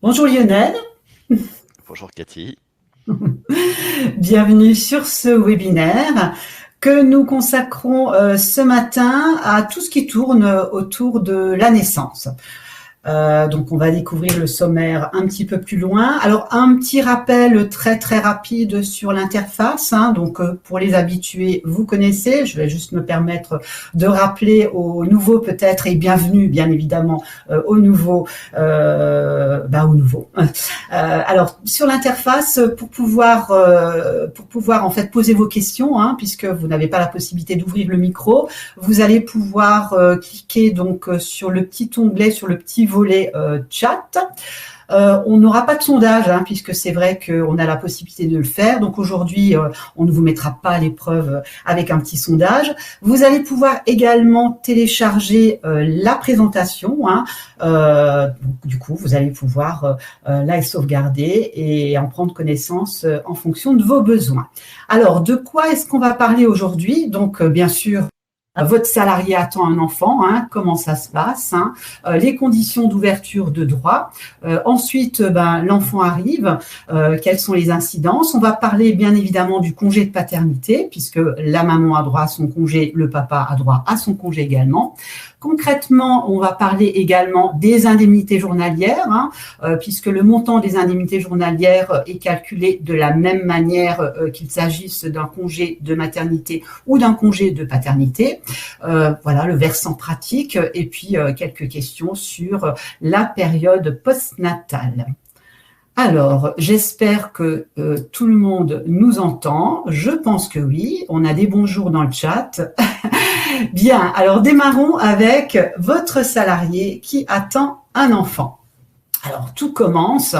Bonjour Lionel, Bonjour Cathy. bienvenue sur ce webinaire que nous consacrons ce matin à tout ce qui tourne autour de la naissance. Donc on va découvrir le sommaire un petit peu plus loin. Alors un petit rappel très très rapide sur l'interface. Donc pour les habitués, vous connaissez. Je vais juste me permettre de rappeler aux nouveaux peut-être et bienvenue bien évidemment aux nouveaux. Aux nouveaux. Alors sur l'interface pour pouvoir en fait poser vos questions, puisque vous n'avez pas la possibilité d'ouvrir le micro, vous allez pouvoir cliquer donc sur le petit onglet, sur le petit volet chat. On n'aura pas de sondage, puisque c'est vrai qu'on a la possibilité de le faire. Donc aujourd'hui, on ne vous mettra pas à l'épreuve avec un petit sondage. Vous allez pouvoir également télécharger la présentation. Donc, du coup, vous allez pouvoir la sauvegarder et en prendre connaissance en fonction de vos besoins. Alors, de quoi est-ce qu'on va parler aujourd'hui? Donc, bien sûr, votre salarié attend un enfant, comment ça se passe, les conditions d'ouverture de droit. Ensuite, l'enfant arrive, quelles sont les incidences. On va parler bien évidemment du congé de paternité, puisque la maman a droit à son congé, le papa a droit à son congé également. Concrètement, on va parler également des indemnités journalières, puisque le montant des indemnités journalières est calculé de la même manière qu'il s'agisse d'un congé de maternité ou d'un congé de paternité. Voilà le versant pratique et puis quelques questions sur la période postnatale. Alors, j'espère que tout le monde nous entend. Je pense que oui. On a des bonjours dans le chat. Bien, alors démarrons avec votre salarié qui attend un enfant. Alors, tout commence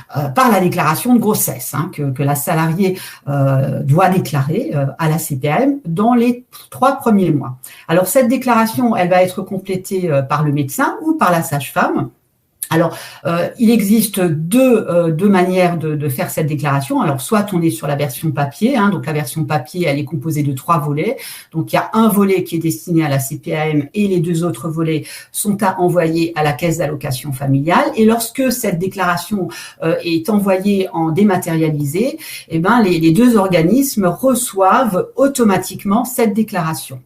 par la déclaration de grossesse que la salariée doit déclarer à la CPAM dans les 3 premiers mois. Alors, cette déclaration, elle va être complétée par le médecin ou par la sage-femme. Alors, il existe deux manières de faire cette déclaration. Alors, soit on est sur la version papier, donc la version papier, elle est composée de 3 volets. Donc, il y a un volet qui est destiné à la CPAM et les 2 autres volets sont à envoyer à la caisse d'allocation familiale. Et lorsque cette déclaration est envoyée en dématérialisé, les 2 organismes reçoivent automatiquement cette déclaration.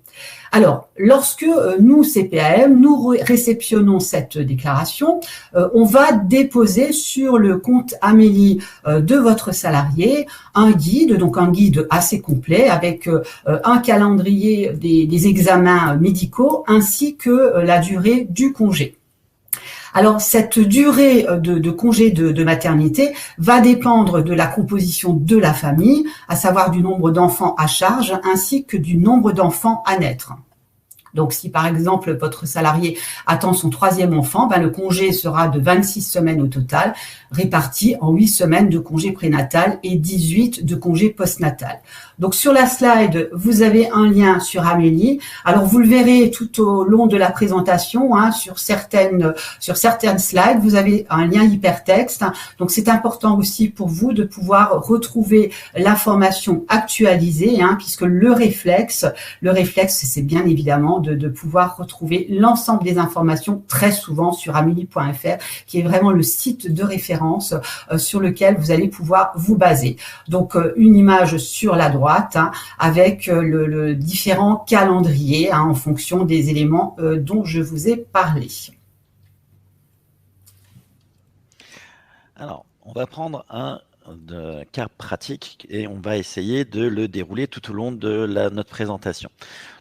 Alors, lorsque nous, CPAM, nous réceptionnons cette déclaration, on va déposer sur le compte Amélie de votre salarié un guide, donc un guide assez complet avec un calendrier des examens médicaux ainsi que la durée du congé. Alors, cette durée de congé de maternité va dépendre de la composition de la famille, à savoir du nombre d'enfants à charge ainsi que du nombre d'enfants à naître. Donc, si par exemple votre salarié attend son 3e enfant, le congé sera de 26 semaines au total, réparti en 8 semaines de congé prénatal et 18 de congé postnatal. Donc, sur la slide, vous avez un lien sur Amélie. Alors, vous le verrez tout au long de la présentation, sur certaines slides, vous avez un lien hypertexte. Donc, c'est important aussi pour vous de pouvoir retrouver l'information actualisée, puisque le réflexe, c'est bien évidemment de pouvoir retrouver l'ensemble des informations très souvent sur amélie.fr, qui est vraiment le site de référence sur lequel vous allez pouvoir vous baser. Donc, une image sur la droite avec le différent calendrier en fonction des éléments dont je vous ai parlé. Alors, on va prendre un cas pratique et on va essayer de le dérouler tout au long de notre présentation.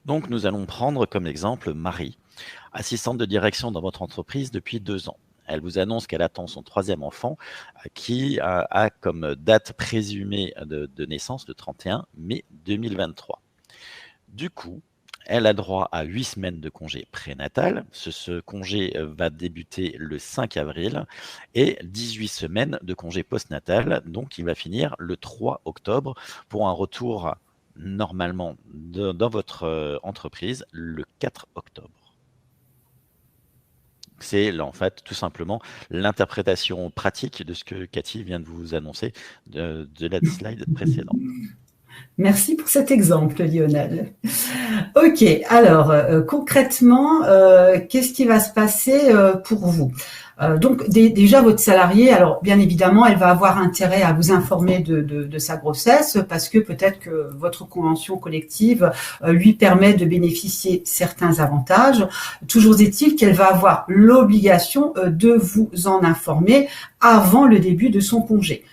Donc, nous allons prendre comme exemple Marie, assistante de direction dans votre entreprise depuis 2 ans. Elle vous annonce qu'elle attend son 3e enfant qui a comme date présumée de naissance le 31 mai 2023. Du coup, elle a droit à 8 semaines de congé prénatal. Ce congé va débuter le 5 avril et 18 semaines de congé postnatal. Donc, il va finir le 3 octobre pour un retour normalement dans votre entreprise le 4 octobre. C'est en fait tout simplement l'interprétation pratique de ce que Cathy vient de vous annoncer de la slide précédente. Merci pour cet exemple, Lionel. Ok, alors concrètement, qu'est-ce qui va se passer pour vous? Donc déjà votre salarié, alors bien évidemment, elle va avoir intérêt à vous informer de sa grossesse parce que peut-être que votre convention collective lui permet de bénéficier certains avantages. Toujours est-il qu'elle va avoir l'obligation de vous en informer avant le début de son congé.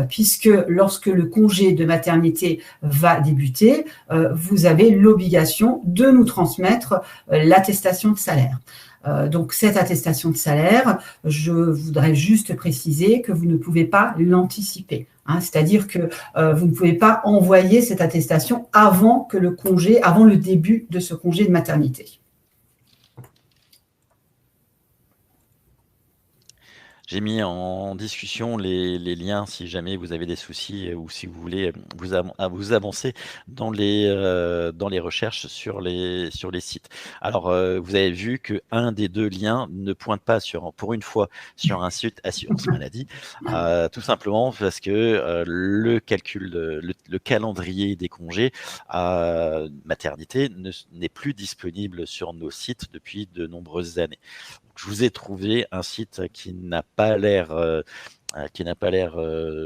Puisque lorsque le congé de maternité va débuter, vous avez l'obligation de nous transmettre l'attestation de salaire. Donc cette attestation de salaire, je voudrais juste préciser que vous ne pouvez pas l'anticiper. C'est-à-dire que vous ne pouvez pas envoyer cette attestation avant le début de ce congé de maternité. J'ai mis en discussion les liens si jamais vous avez des soucis ou si vous voulez vous avancer dans les recherches sur les sites. Alors, vous avez vu qu'un des deux liens ne pointe pas pour une fois sur un site assurance maladie, tout simplement parce que le calcul, le calendrier des congés maternité n'est plus disponible sur nos sites depuis de nombreuses années. Je vous ai trouvé un site qui n'a pas l'air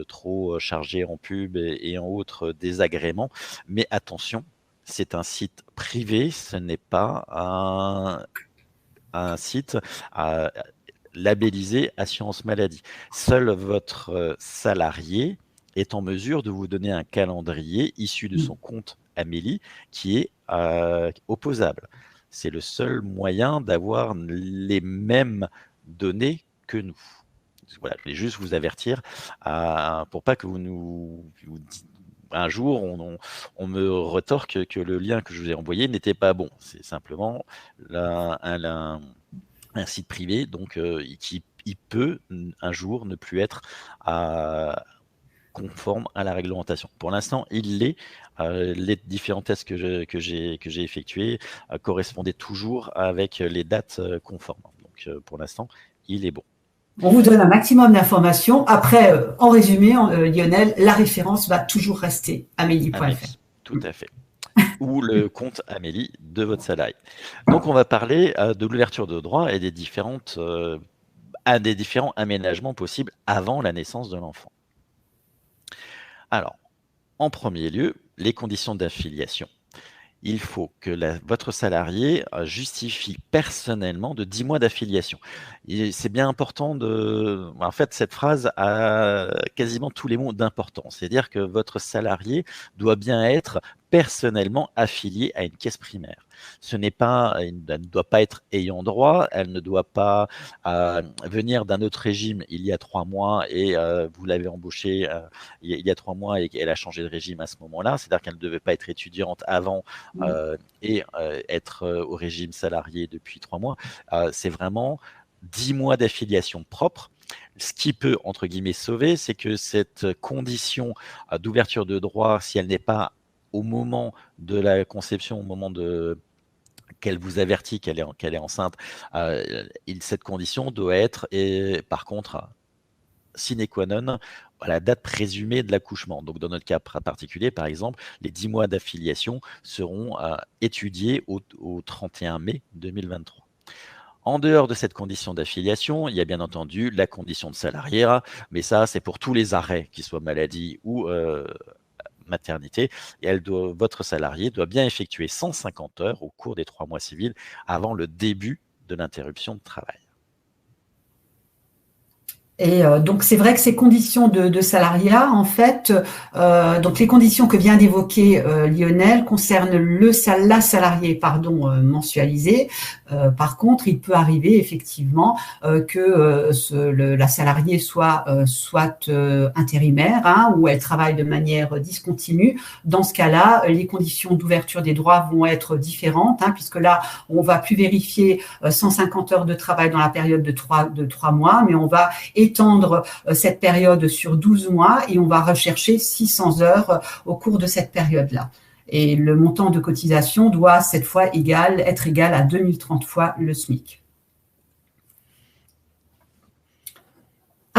trop chargé en pub et en autres désagréments. Mais attention, c'est un site privé, ce n'est pas un site labellisé assurance maladie. Seul votre salarié est en mesure de vous donner un calendrier issu de son compte Amélie qui est opposable. C'est le seul moyen d'avoir les mêmes données que nous. Voilà, je voulais juste vous avertir pour pas que un jour on me retorque que le lien que je vous ai envoyé n'était pas bon. C'est simplement un site privé, donc il peut un jour ne plus être conforme à la réglementation. Pour l'instant, il l'est. Les différents tests que j'ai effectués correspondaient toujours avec les dates conformes. Donc, pour l'instant, il est bon. On vous donne un maximum d'informations. Après, en résumé, Lionel, la référence va toujours rester amélie.fr. Tout à fait. Ou le compte Amélie de votre salarié. Donc, on va parler de l'ouverture de droits et des différents aménagements possibles avant la naissance de l'enfant. Alors, en premier lieu, les conditions d'affiliation. Il faut que votre salarié justifie personnellement de 10 mois d'affiliation. C'est bien important En fait, cette phrase a quasiment tous les mots d'importance. C'est-à-dire que votre salarié doit bien être personnellement affiliée à une caisse primaire. Elle ne doit pas être ayant droit, elle ne doit pas venir d'un autre régime il y a 3 mois et vous l'avez embauchée il y a 3 mois et elle a changé de régime à ce moment-là. C'est-à-dire qu'elle ne devait pas être étudiante avant et être au régime salarié depuis 3 mois. C'est vraiment 10 mois d'affiliation propre. Ce qui peut, entre guillemets, sauver, c'est que cette condition d'ouverture de droit, si elle n'est pas au moment de la conception, au moment qu'elle vous avertit qu'elle est enceinte, cette condition doit être, par contre, sine qua non, à la date présumée de l'accouchement. Donc, dans notre cas particulier, par exemple, les 10 mois d'affiliation seront étudiés au 31 mai 2023. En dehors de cette condition d'affiliation, il y a bien entendu la condition de salariat, mais ça, c'est pour tous les arrêts, qu'ils soient maladie ou maternité, et votre salarié doit bien effectuer 150 heures au cours des 3 mois civils avant le début de l'interruption de travail. Et donc c'est vrai que ces conditions de salariat, en fait, donc les conditions que vient d'évoquer Lionel concernent la salariée mensualisée. Par contre, il peut arriver effectivement que la salariée soit intérimaire ou elle travaille de manière discontinue. Dans ce cas-là, les conditions d'ouverture des droits vont être différentes, puisque là, on va plus vérifier 150 heures de travail dans la période de 3 mois, mais on va étendre cette période sur 12 mois et on va rechercher 600 heures au cours de cette période-là. Et le montant de cotisation doit cette fois être égal à 2030 fois le SMIC.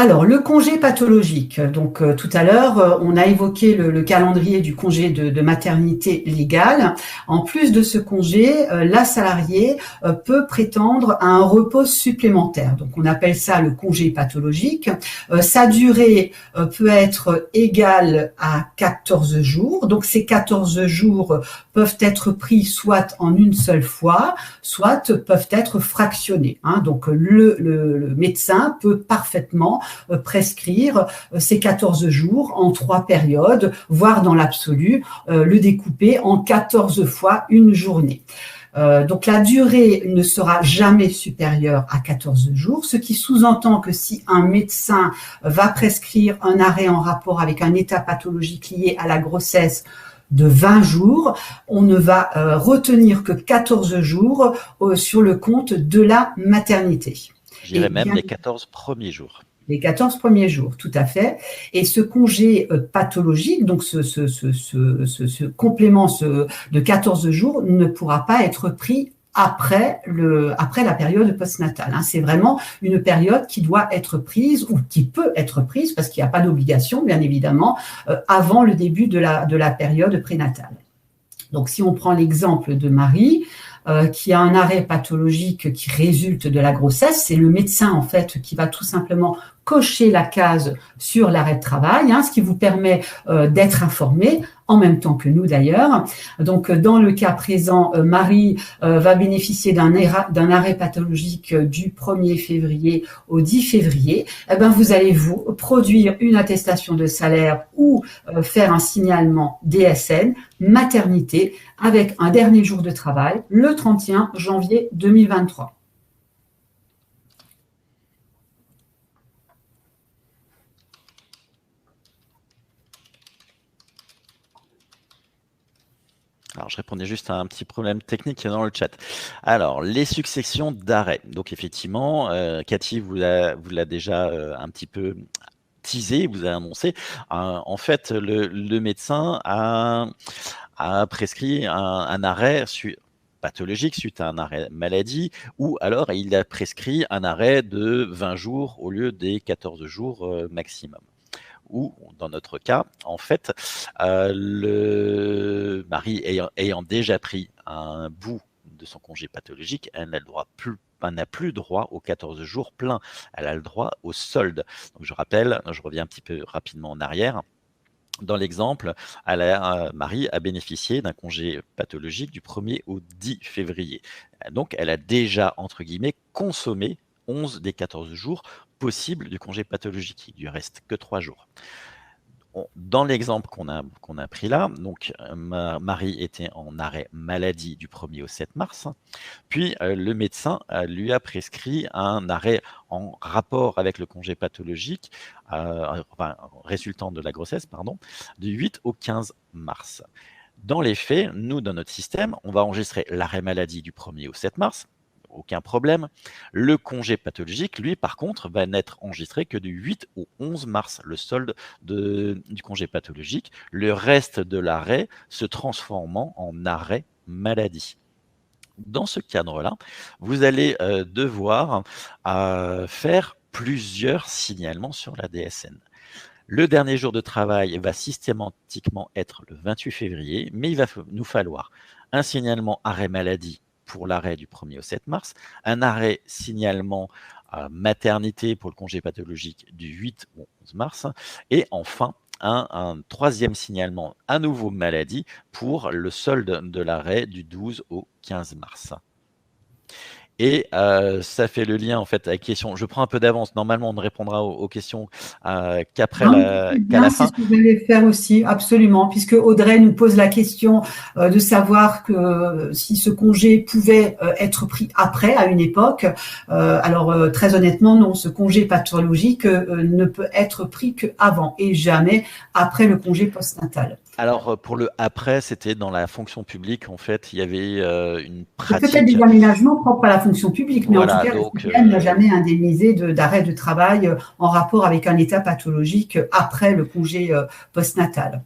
Alors, le congé pathologique. Donc, tout à l'heure, on a évoqué le calendrier du congé de maternité légal. En plus de ce congé, la salariée peut prétendre à un repos supplémentaire. Donc, on appelle ça le congé pathologique. Sa durée peut être égale à 14 jours. Donc, ces 14 jours peuvent être pris soit en une seule fois, soit peuvent être fractionnés. Donc, le médecin peut parfaitement prescrire ces 14 jours en 3 périodes, voire dans l'absolu, le découper en 14 fois une journée. Donc la durée ne sera jamais supérieure à 14 jours, ce qui sous-entend que si un médecin va prescrire un arrêt en rapport avec un état pathologique lié à la grossesse de 20 jours, on ne va retenir que 14 jours sur le compte de la maternité. Je dirais même les 14 premiers jours. Les 14 premiers jours, tout à fait. Et ce congé pathologique, donc ce complément de 14 jours, ne pourra pas être pris après la période postnatale. C'est vraiment une période qui doit être prise ou qui peut être prise, parce qu'il n'y a pas d'obligation, bien évidemment, avant le début de la période prénatale. Donc, si on prend l'exemple de Marie, qui a un arrêt pathologique qui résulte de la grossesse, c'est le médecin en fait qui va tout simplement cocher la case sur l'arrêt de travail, ce qui vous permet d'être informé en même temps que nous d'ailleurs. Donc dans le cas présent, Marie va bénéficier d'un arrêt pathologique du 1er février au 10 février. Vous allez vous produire une attestation de salaire ou faire un signalement DSN maternité avec un dernier jour de travail, le 31 janvier 2023. Alors, je répondais juste à un petit problème technique dans le chat. Alors, les successions d'arrêts. Donc, effectivement, Cathy vous l'a déjà un petit peu teasé, vous a annoncé. En fait, le médecin a prescrit un arrêt pathologique suite à un arrêt maladie, ou alors il a prescrit un arrêt de 20 jours au lieu des 14 jours maximum. Ou dans notre cas, en fait, Marie ayant déjà pris un bout de son congé pathologique, elle n'a plus droit aux 14 jours pleins, elle a le droit au solde. Donc je reviens un petit peu rapidement en arrière. Dans l'exemple, Marie a bénéficié d'un congé pathologique du 1er au 10 février. Donc elle a déjà, entre guillemets, consommé 11 des 14 jours possible du congé pathologique. Il lui reste que 3 jours. Dans l'exemple qu'on a pris là, donc Marie était en arrêt maladie du 1er au 7 mars, puis le médecin lui a prescrit un arrêt en rapport avec le congé pathologique, résultant de la grossesse, du 8 au 15 mars. Dans les faits, nous, dans notre système, on va enregistrer l'arrêt maladie du 1er au 7 mars, aucun problème. Le congé pathologique, lui, par contre, va n'être enregistré que du 8 au 11 mars, le solde du congé pathologique, le reste de l'arrêt se transformant en arrêt maladie. Dans ce cadre-là, vous allez devoir faire plusieurs signalements sur la DSN. Le dernier jour de travail va systématiquement être le 28 février, mais il va nous falloir un signalement arrêt maladie pour l'arrêt du 1er au 7 mars, un arrêt signalement maternité pour le congé pathologique du 8 au 11 mars, et enfin un troisième signalement à nouveau maladie pour le solde de l'arrêt du 12 au 15 mars. Et ça fait le lien en fait avec la question. Je prends un peu d'avance. Normalement, on ne répondra aux questions qu'à la fin. C'est ce que vous allez faire aussi, absolument, puisque Audrey nous pose la question de savoir que si ce congé pouvait être pris après, à une époque. Alors très honnêtement, non. Ce congé pathologique ne peut être pris qu'avant et jamais après le congé postnatal. Alors, pour le après, c'était dans la fonction publique, en fait, il y avait une pratique. Peut-être des aménagements propres à la fonction publique, mais voilà, en tout cas, donc, le CPM n'a jamais indemnisé d'arrêt de travail en rapport avec un état pathologique après le congé postnatal.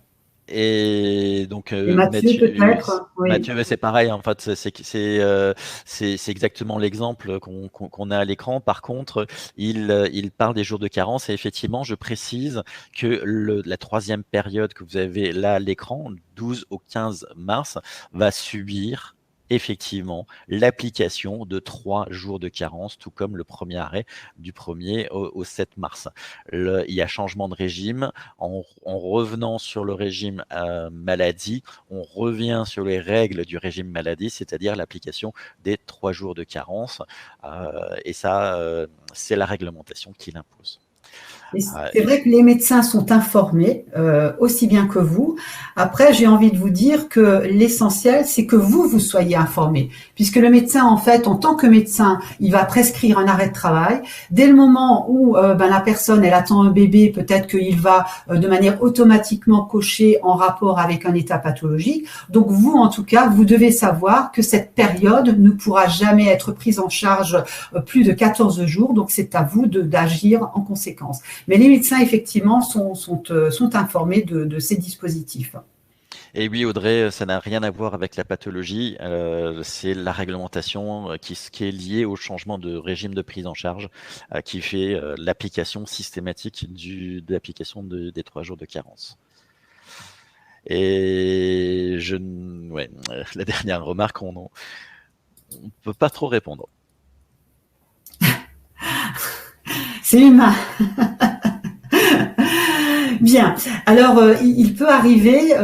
Et donc Et Mathieu, Mathieu, peut-être, oui. C'est pareil. En fait, c'est exactement l'exemple qu'on a à l'écran. Par contre, il parle des jours de carence et effectivement, je précise que la troisième période que vous avez là à l'écran, 12 au 15 mars, va subir effectivement l'application de 3 jours de carence, tout comme le premier arrêt du 1er au 7 mars. Il y a changement de régime. En revenant sur le régime maladie, on revient sur les règles du régime maladie, c'est-à-dire l'application des 3 jours de carence. Et ça, c'est la réglementation qui l'impose. C'est vrai que les médecins sont informés aussi bien que vous. Après, j'ai envie de vous dire que l'essentiel, c'est que vous soyez informés, puisque le médecin, en fait, en tant que médecin, il va prescrire un arrêt de travail. Dès le moment où la personne, elle attend un bébé, peut-être qu'il va de manière automatiquement cocher en rapport avec un état pathologique. Donc vous, en tout cas, vous devez savoir que cette période ne pourra jamais être prise en charge plus de 14 jours. Donc c'est à vous d'agir en conséquence. Mais les médecins, effectivement, sont informés de ces dispositifs. Et oui, Audrey, ça n'a rien à voir avec la pathologie. C'est la réglementation qui est liée au changement de régime de prise en charge qui fait l'application systématique de l'application des 3 jours de carence. Et la dernière remarque, on ne peut pas trop répondre. C'est humain. Bien. Alors, il peut arriver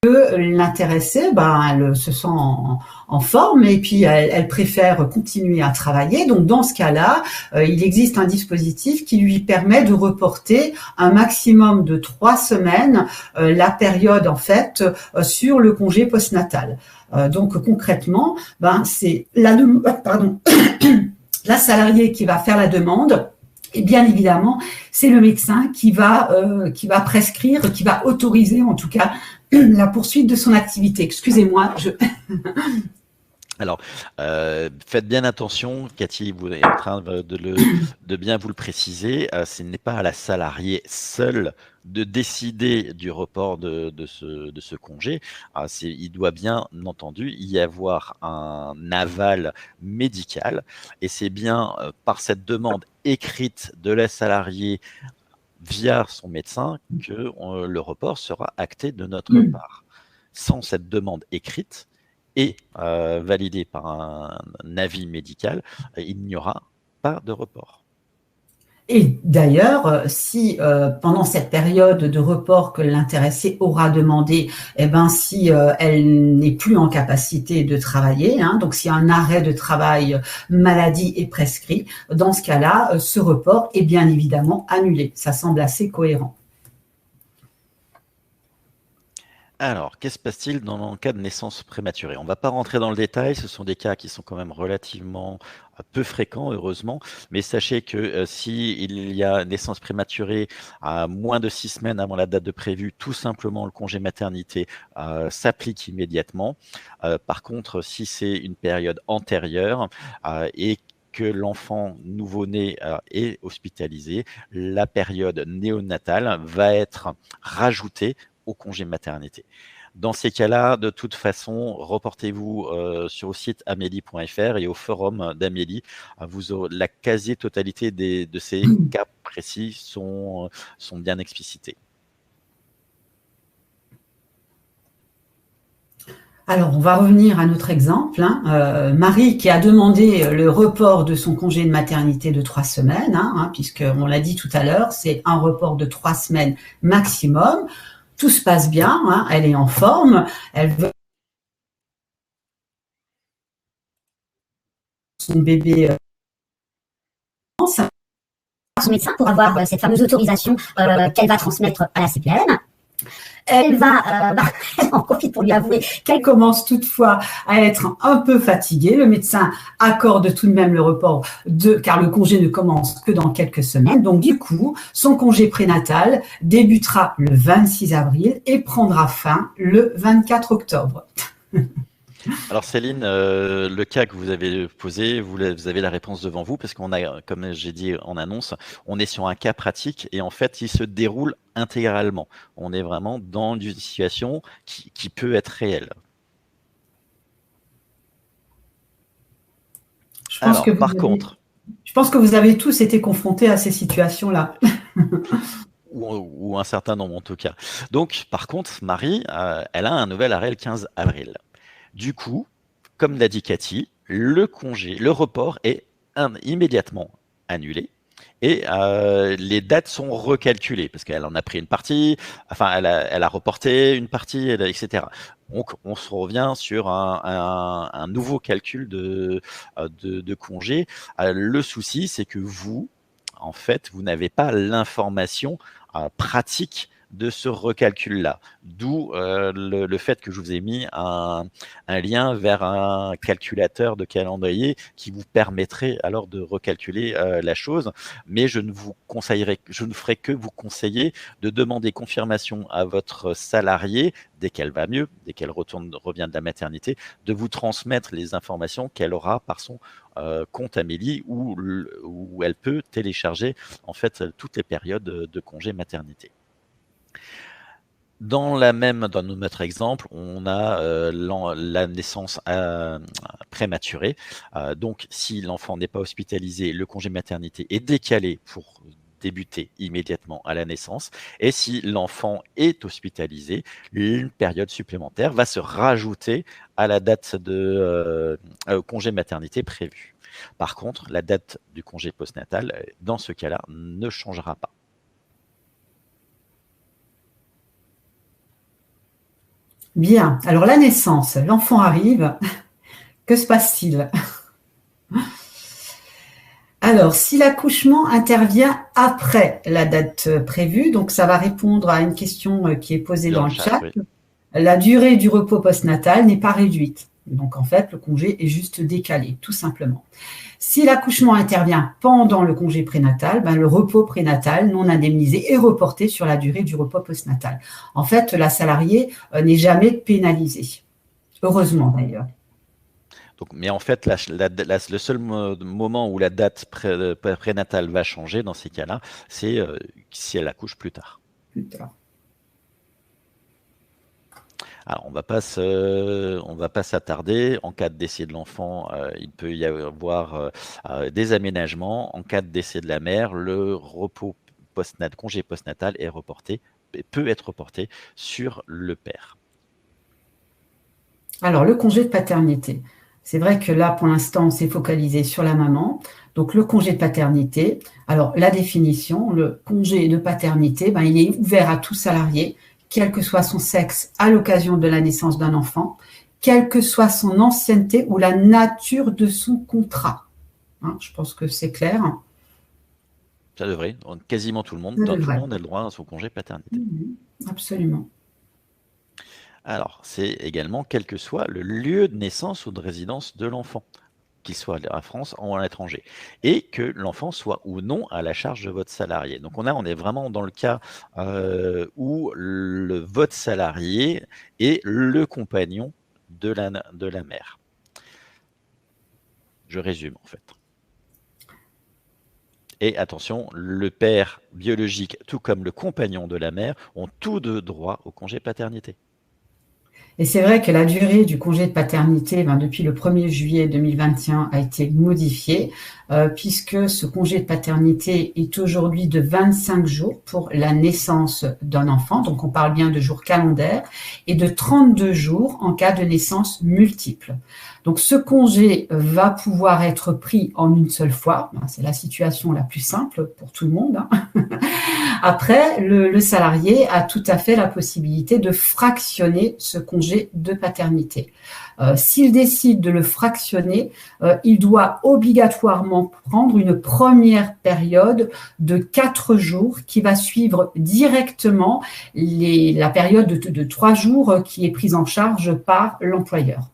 que l'intéressée, elle se sent en forme et puis elle préfère continuer à travailler. Donc, dans ce cas-là, il existe un dispositif qui lui permet de reporter un maximum de 3 semaines la période, en fait, sur le congé postnatal. Donc, concrètement, c'est la salariée qui va faire la demande. Et bien évidemment, c'est le médecin qui va prescrire, qui va autoriser en tout cas la poursuite de son activité. Excusez-moi, Alors, faites bien attention, Cathy, vous êtes en train de bien vous le préciser, ce n'est pas à la salariée seule de décider du report de ce congé. Il doit bien entendu y avoir un aval médical et c'est bien par cette demande écrite de la salariée via son médecin que le report sera acté de notre part. Sans cette demande écrite et validée par un avis médical, il n'y aura pas de report. Et d'ailleurs, si pendant cette période de report que l'intéressée aura demandé, si elle n'est plus en capacité de travailler, donc si un arrêt de travail maladie est prescrit, dans ce cas-là, ce report est bien évidemment annulé. Ça semble assez cohérent. Alors, qu'est-ce qui se passe-t-il dans le cas de naissance prématurée? On ne va pas rentrer dans le détail, ce sont des cas qui sont quand même relativement peu fréquents, heureusement, mais sachez que s'il y a naissance prématurée à moins de 6 semaines avant la date de prévue, tout simplement le congé maternité s'applique immédiatement. Par contre, si c'est une période antérieure et que l'enfant nouveau-né est hospitalisé, la période néonatale va être rajoutée au congé maternité. Dans ces cas-là, de toute façon, reportez-vous sur le site amélie.fr et au forum d'Amélie. La quasi-totalité de ces cas précis sont bien explicités. Alors, on va revenir à notre exemple. Marie qui a demandé le report de son congé de maternité de 3 semaines, puisqu'on l'a dit tout à l'heure, c'est un report de 3 semaines maximum. Tout se passe bien, elle est en forme, elle veut son bébé son médecin pour avoir cette fameuse autorisation qu'elle va transmettre à la CPM. Elle en profite pour lui avouer qu'elle commence toutefois à être un peu fatiguée. Le médecin accorde tout de même le report car le congé ne commence que dans quelques semaines. Donc du coup, son congé prénatal débutera le 26 avril et prendra fin le 24 octobre. Alors Céline, le cas que vous avez posé, vous avez la réponse devant vous parce qu'on a, comme j'ai dit en annonce, on est sur un cas pratique et en fait, il se déroule intégralement. On est vraiment dans une situation qui peut être réelle. Je pense que Alors, par contre, je pense que vous avez tous été confrontés à ces situations-là. ou un certain nombre en tout cas. Donc, par contre, Marie, elle a un nouvel arrêt le 15 avril. Du coup, comme l'a dit Cathy, le report est immédiatement annulé et les dates sont recalculées parce qu'elle en a pris une partie, enfin elle a reporté une partie, etc. Donc on se revient sur un nouveau calcul de congé. Le souci, c'est que vous, en fait, vous n'avez pas l'information pratique de ce recalcul-là. D'où le fait que je vous ai mis un lien vers un calculateur de calendrier qui vous permettrait alors de recalculer la chose. Mais je ne ferai que vous conseiller de demander confirmation à votre salarié dès qu'elle va mieux, dès qu'elle revient de la maternité, de vous transmettre les informations qu'elle aura par son compte Amélie où elle peut télécharger en fait toutes les périodes de congé maternité. Dans notre exemple, on a la naissance prématurée. Donc, si l'enfant n'est pas hospitalisé, le congé maternité est décalé pour débuter immédiatement à la naissance. Et si l'enfant est hospitalisé, une période supplémentaire va se rajouter à la date de congé maternité prévu. Par contre, la date du congé postnatal, dans ce cas-là, ne changera pas. Bien. Alors, la naissance, l'enfant arrive. Que se passe-t-il? Alors, si l'accouchement intervient après la date prévue, donc ça va répondre à une question qui est posée dans le chat. Oui. La durée du repos postnatal n'est pas réduite. Donc, en fait, le congé est juste décalé, tout simplement. Si l'accouchement intervient pendant le congé prénatal, le repos prénatal non indemnisé est reporté sur la durée du repos postnatal. En fait, la salariée n'est jamais pénalisée. Heureusement, d'ailleurs. Donc, mais en fait, le seul moment où la date prénatale va changer dans ces cas-là, c'est si elle accouche plus tard. Plus tard. Alors, on va pas s'attarder. En cas de décès de l'enfant, il peut y avoir des aménagements. En cas de décès de la mère, le congé postnatal peut être reporté sur le père. Alors, le congé de paternité. C'est vrai que là, pour l'instant, on s'est focalisé sur la maman. Donc, le congé de paternité. Alors, la définition, le congé de paternité, il est ouvert à tout salarié, quel que soit son sexe, à l'occasion de la naissance d'un enfant, quelle que soit son ancienneté ou la nature de son contrat. Je pense que c'est clair. Ça devrait. Quasiment tout le monde, tout le monde a le droit à son congé paternité. Absolument. Alors, c'est également quel que soit le lieu de naissance ou de résidence de l'enfant, qu'il soit en France ou à l'étranger, et que l'enfant soit ou non à la charge de votre salarié. Donc, on est vraiment dans le cas où votre salarié est le compagnon de la mère. Je résume, en fait. Et attention, le père biologique, tout comme le compagnon de la mère, ont tous deux droit au congé paternité. Et c'est vrai que la durée du congé de paternité, depuis le 1er juillet 2021, a été modifiée, puisque ce congé de paternité est aujourd'hui de 25 jours pour la naissance d'un enfant, donc on parle bien de jours calendaires, et de 32 jours en cas de naissance multiple. Donc ce congé va pouvoir être pris en une seule fois, c'est la situation la plus simple pour tout le monde. Après, le salarié a tout à fait la possibilité de fractionner ce congé de paternité. S'il décide de le fractionner, il doit obligatoirement prendre une première période de 4 jours qui va suivre directement la période de 3 jours qui est prise en charge par l'employeur.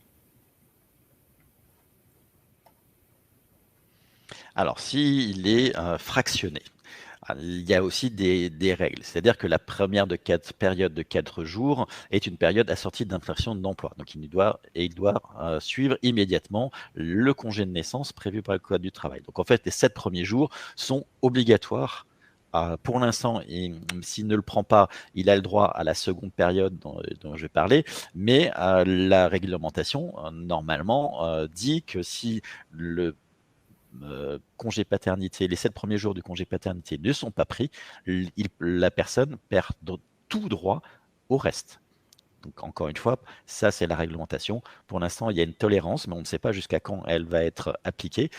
Alors, s'il est fractionné, Il y a aussi des règles. C'est-à-dire que la première période de 4 jours est une période assortie d'infraction d'emploi. Donc, il doit suivre immédiatement le congé de naissance prévu par le Code du travail. Donc, en fait, les 7 premiers jours sont obligatoires. Pour l'instant, s'il ne le prend pas, il a le droit à la seconde période dont je vais parler, mais la réglementation, normalement, dit que si le congé paternité, les 7 premiers jours du congé paternité ne sont pas pris, la personne perd tout droit au reste. Donc, encore une fois, ça, c'est la réglementation. Pour l'instant, il y a une tolérance, mais on ne sait pas jusqu'à quand elle va être appliquée.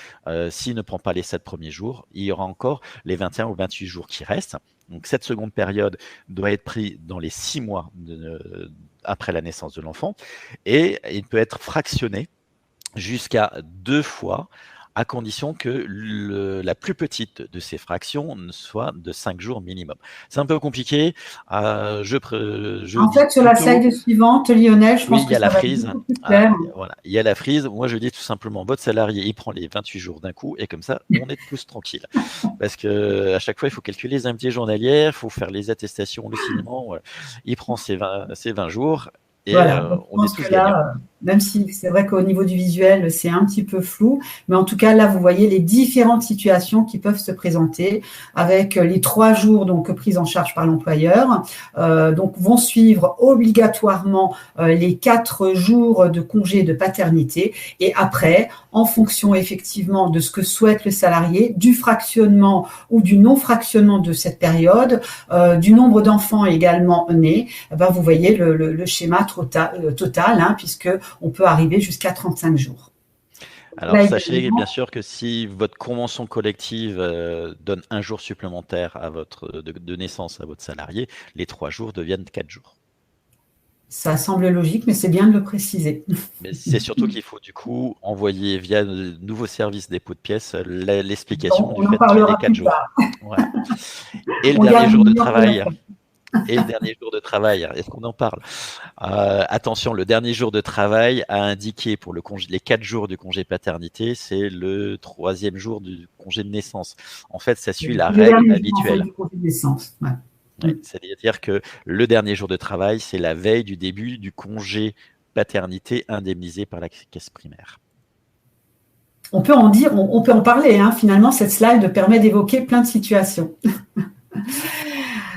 S'il ne prend pas les 7 premiers jours, il y aura encore les 21 ou 28 jours qui restent. Donc, cette seconde période doit être prise dans les 6 mois après la naissance de l'enfant, et il peut être fractionné jusqu'à 2 fois, à condition que la plus petite de ces fractions soit de 5 jours minimum. C'est un peu compliqué. En fait, sur la slide suivante, Lionel, je pense que ça va être beaucoup plus clair. Voilà, il y a la frise. Moi, je dis tout simplement, votre salarié, il prend les 28 jours d'un coup, et comme ça, on est tous tranquilles. Parce qu'à chaque fois, il faut calculer les indemnités journalières, il faut faire les attestations, le signement. Voilà. Il prend ses 20 jours. Et voilà, on est tous gagnants. Même si c'est vrai qu'au niveau du visuel, c'est un petit peu flou, mais en tout cas, là, vous voyez les différentes situations qui peuvent se présenter avec les 3 jours donc pris en charge par l'employeur. Donc, vont suivre obligatoirement les 4 jours de congé de paternité. Et après, en fonction effectivement de ce que souhaite le salarié, du fractionnement ou du non-fractionnement de cette période, du nombre d'enfants également nés, vous voyez le schéma total, hein, puisque on peut arriver jusqu'à 35 jours. Alors, sachez bien sûr que si votre convention collective donne 1 jour supplémentaire de naissance à votre salarié, les 3 jours deviennent 4 jours. Ça semble logique, mais c'est bien de le préciser. Mais c'est surtout qu'il faut du coup envoyer via le nouveau service dépôt de pièces l'explication du fait qu'il y a les 4 jours. Voilà. Et le dernier jour de travail. Et le dernier jour de travail, est-ce qu'on en parle? Attention, le dernier jour de travail a indiqué pour les 4 jours du congé paternité, c'est le 3e jour du congé de naissance. En fait, ça suit la règle habituelle. C'est-à-dire que le dernier jour de travail, c'est la veille du début du congé paternité indemnisé par la caisse primaire. On peut en parler. Hein. Finalement, cette slide permet d'évoquer plein de situations.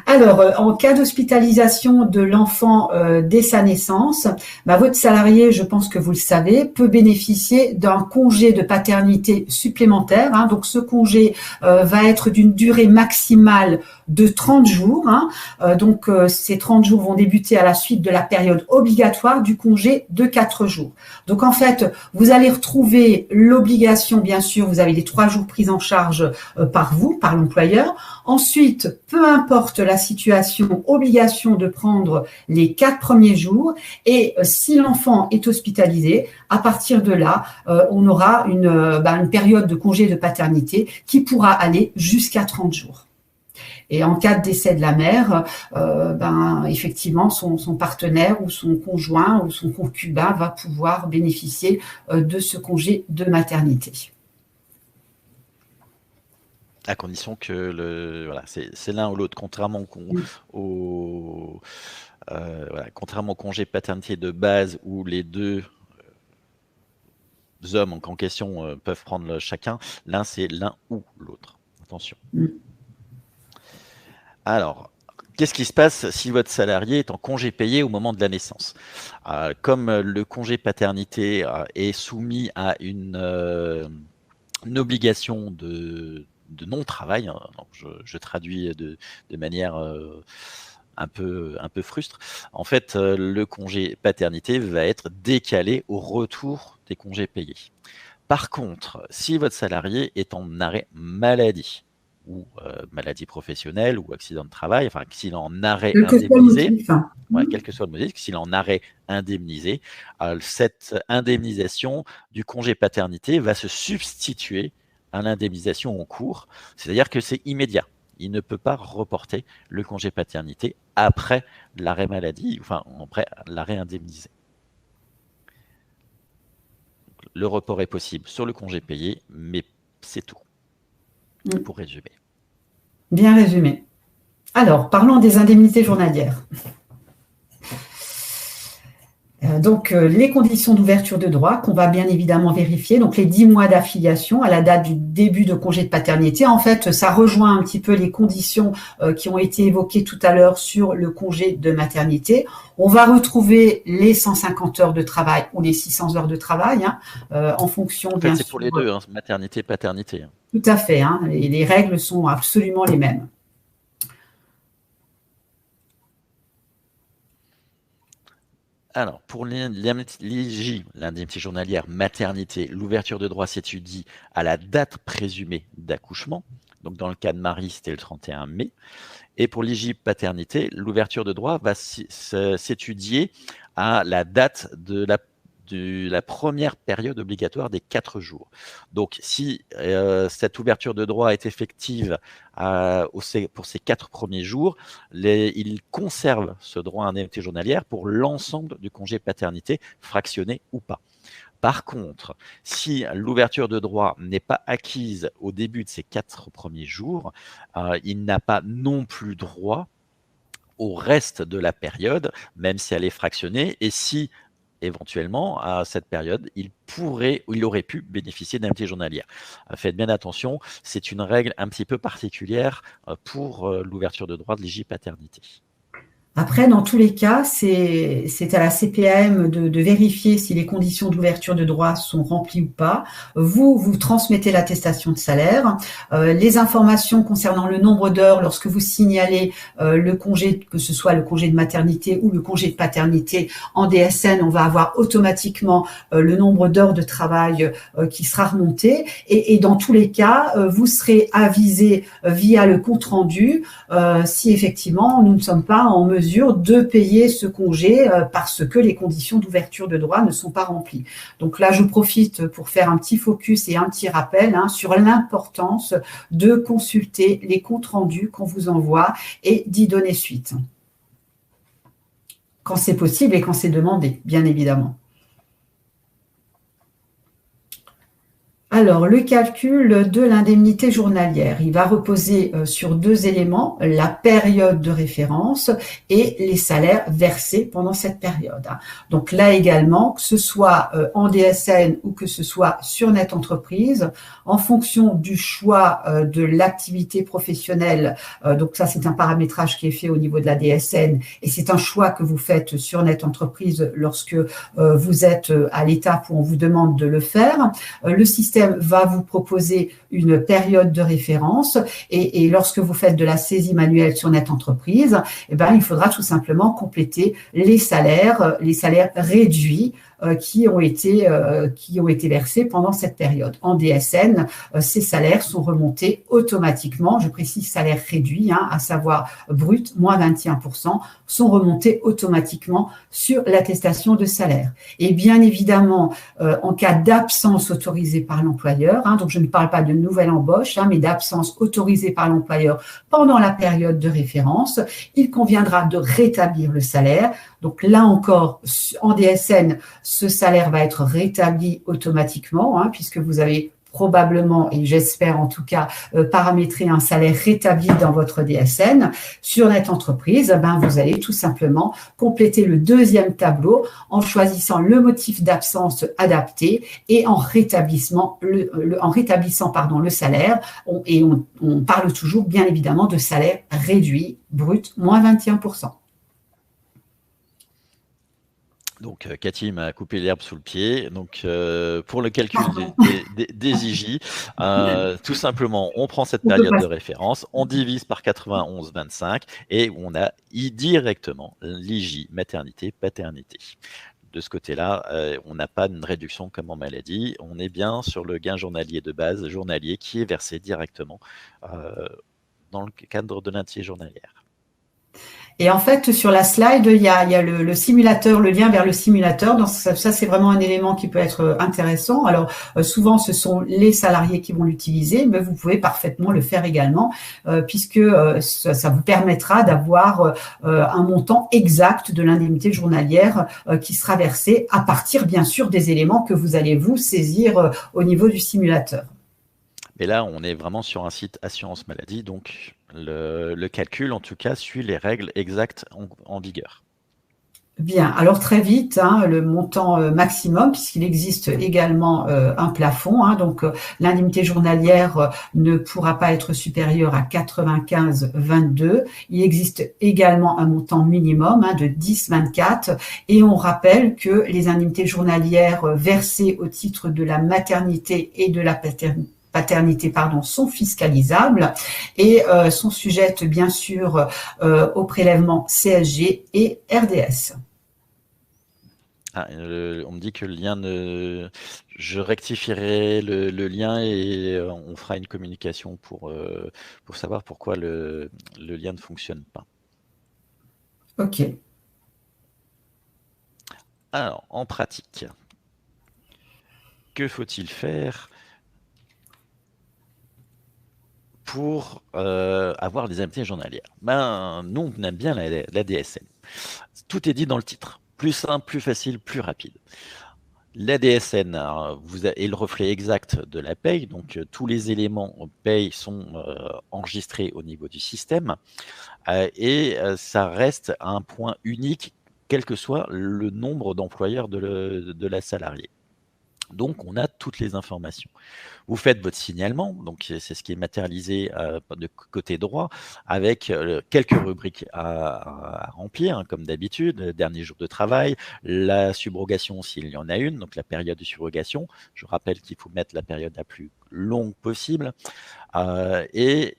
Alors, en cas d'hospitalisation de l'enfant dès sa naissance, votre salarié, je pense que vous le savez, peut bénéficier d'un congé de paternité supplémentaire. Hein. Donc, ce congé va être d'une durée maximale de 30 jours. Hein. Donc, ces 30 jours vont débuter à la suite de la période obligatoire du congé de 4 jours. Donc, en fait, vous allez retrouver l'obligation, bien sûr, vous avez les 3 jours pris en charge par l'employeur. Ensuite, peu importe la situation, obligation de prendre les 4 premiers jours. Et si l'enfant est hospitalisé, à partir de là, on aura une période de congé de paternité qui pourra aller jusqu'à 30 jours. Et en cas de décès de la mère, effectivement, son partenaire ou son conjoint ou son concubin va pouvoir bénéficier de ce congé de maternité. À condition que c'est l'un ou l'autre, contrairement contrairement au congé paternité de base où les 2 hommes en question peuvent prendre chacun, là c'est l'un ou l'autre. Attention. Alors, qu'est-ce qui se passe si votre salarié est en congé payé au moment de la naissance? Comme le congé paternité est soumis à une obligation de non-travail, hein, donc je traduis de manière un peu frustre. En fait, le congé paternité va être décalé au retour des congés payés. Par contre, si votre salarié est en arrêt maladie, ou maladie professionnelle, ou accident de travail, enfin, s'il est en arrêt indemnisé, quel que soit le motif, s'il est en arrêt indemnisé, cette indemnisation du congé paternité va se substituer à l'indemnisation en cours, c'est-à-dire que c'est immédiat. Il ne peut pas reporter le congé paternité après l'arrêt maladie, enfin après l'arrêt indemnisé. Le report est possible sur le congé payé, mais c'est tout, pour résumer. Bien résumé. Alors, parlons des indemnités journalières. Donc, les conditions d'ouverture de droit qu'on va bien évidemment vérifier. Donc, les 10 mois d'affiliation à la date du début de congé de paternité. En fait, ça rejoint un petit peu les conditions qui ont été évoquées tout à l'heure sur le congé de maternité. On va retrouver les 150 heures de travail ou les 600 heures de travail en fonction, En fait, bien c'est sûr. pour les deux, hein, maternité, paternité. Tout à fait. Et les règles sont absolument les mêmes. Alors, pour l'IJ, l'indemnité journalière maternité, l'ouverture de droit s'étudie à la date présumée d'accouchement. Donc, dans le cas de Marie, c'était le 31 mai. Et pour l'IJ paternité, l'ouverture de droit va s'étudier à la date de la première période obligatoire des 4 jours. Donc, si cette ouverture de droit est effective pour ces 4 premiers jours, il conserve ce droit à indemnité journalière pour l'ensemble du congé paternité, fractionné ou pas. Par contre, si l'ouverture de droit n'est pas acquise au début de ces 4 premiers jours, il n'a pas non plus droit au reste de la période, même si elle est fractionnée, et si éventuellement, à cette période, il aurait pu bénéficier d'indemnité journalière. Faites bien attention, c'est une règle un petit peu particulière pour l'ouverture de droit de l'IJ paternité. Après, dans tous les cas, c'est à la CPAM de vérifier si les conditions d'ouverture de droit sont remplies ou pas. Vous transmettez l'attestation de salaire. Les informations concernant le nombre d'heures lorsque vous signalez le congé, que ce soit le congé de maternité ou le congé de paternité en DSN, on va avoir automatiquement le nombre d'heures de travail qui sera remonté. Et dans tous les cas, vous serez avisé via le compte-rendu si effectivement nous ne sommes pas en mesure de payer ce congé parce que les conditions d'ouverture de droit ne sont pas remplies. Donc là, je profite pour faire un petit focus et un petit rappel sur l'importance de consulter les comptes rendus qu'on vous envoie et d'y donner suite. Quand c'est possible et quand c'est demandé, bien évidemment. Alors, le calcul de l'indemnité journalière, il va reposer sur 2 éléments, la période de référence et les salaires versés pendant cette période. Donc là également, que ce soit en DSN ou que ce soit sur Net Entreprise, en fonction du choix de l'activité professionnelle, donc ça c'est un paramétrage qui est fait au niveau de la DSN et c'est un choix que vous faites sur Net Entreprise lorsque vous êtes à l'étape où on vous demande de le faire. Le système va vous proposer une période de référence et lorsque vous faites de la saisie manuelle sur Net Entreprise, il faudra tout simplement compléter les salaires réduits qui ont été versés pendant cette période. En DSN, ces salaires sont remontés automatiquement, je précise salaire réduit, à savoir brut, moins 21%, sont remontés automatiquement sur l'attestation de salaire. Et bien évidemment, en cas d'absence autorisée par l'employeur, donc je ne parle pas de nouvelle embauche, mais d'absence autorisée par l'employeur pendant la période de référence, il conviendra de rétablir le salaire. Donc là encore, en DSN, ce salaire va être rétabli automatiquement, puisque vous avez probablement, et j'espère en tout cas, paramétrer un salaire rétabli dans votre DSN. Sur Net Entreprise, vous allez tout simplement compléter le deuxième tableau en choisissant le motif d'absence adapté et en rétablissant le salaire. On parle toujours, bien évidemment, de salaire réduit, brut, moins 21%. Donc, Cathy m'a coupé l'herbe sous le pied. Donc, pour le calcul des IJ, tout simplement, on prend cette période de référence, on divise par 91,25 et on a directement l'IJ maternité-paternité. De ce côté-là, on n'a pas une réduction comme en maladie. On est bien sur le gain journalier de base, journalier, qui est versé directement dans le cadre de l'indemnité journalière. Et en fait, sur la slide, il y a le simulateur, le lien vers le simulateur. Donc ça c'est vraiment un élément qui peut être intéressant. Alors, souvent, ce sont les salariés qui vont l'utiliser, mais vous pouvez parfaitement le faire également, puisque ça vous permettra d'avoir un montant exact de l'indemnité journalière qui sera versé à partir, bien sûr, des éléments que vous allez vous saisir au niveau du simulateur. Mais là, on est vraiment sur un site assurance maladie, donc le calcul, en tout cas, suit les règles exactes en vigueur. Bien, alors très vite, le montant maximum, puisqu'il existe également un plafond, donc l'indemnité journalière ne pourra pas être supérieure à 95,22. Il existe également un montant minimum de 10,24 et on rappelle que les indemnités journalières versées au titre de la maternité et de la paternité, sont fiscalisables et sont sujettes bien sûr au prélèvement CSG et RDS. On me dit que le lien ne... Je rectifierai le lien et on fera une communication pour savoir pourquoi le lien ne fonctionne pas. Ok. Alors, en pratique, que faut-il faire pour avoir des indemnités journalières? Nous, on aime bien la DSN. Tout est dit dans le titre. Plus simple, plus facile, plus rapide. La DSN est le reflet exact de la paye, donc tous les éléments paye sont enregistrés au niveau du système et ça reste un point unique, quel que soit le nombre d'employeurs de la salariée. Donc, on a toutes les informations. Vous faites votre signalement, donc c'est ce qui est matérialisé de côté droit, avec quelques rubriques à remplir, comme d'habitude, dernier jour de travail, la subrogation s'il y en a une, donc la période de subrogation. Je rappelle qu'il faut mettre la période la plus longue possible. Et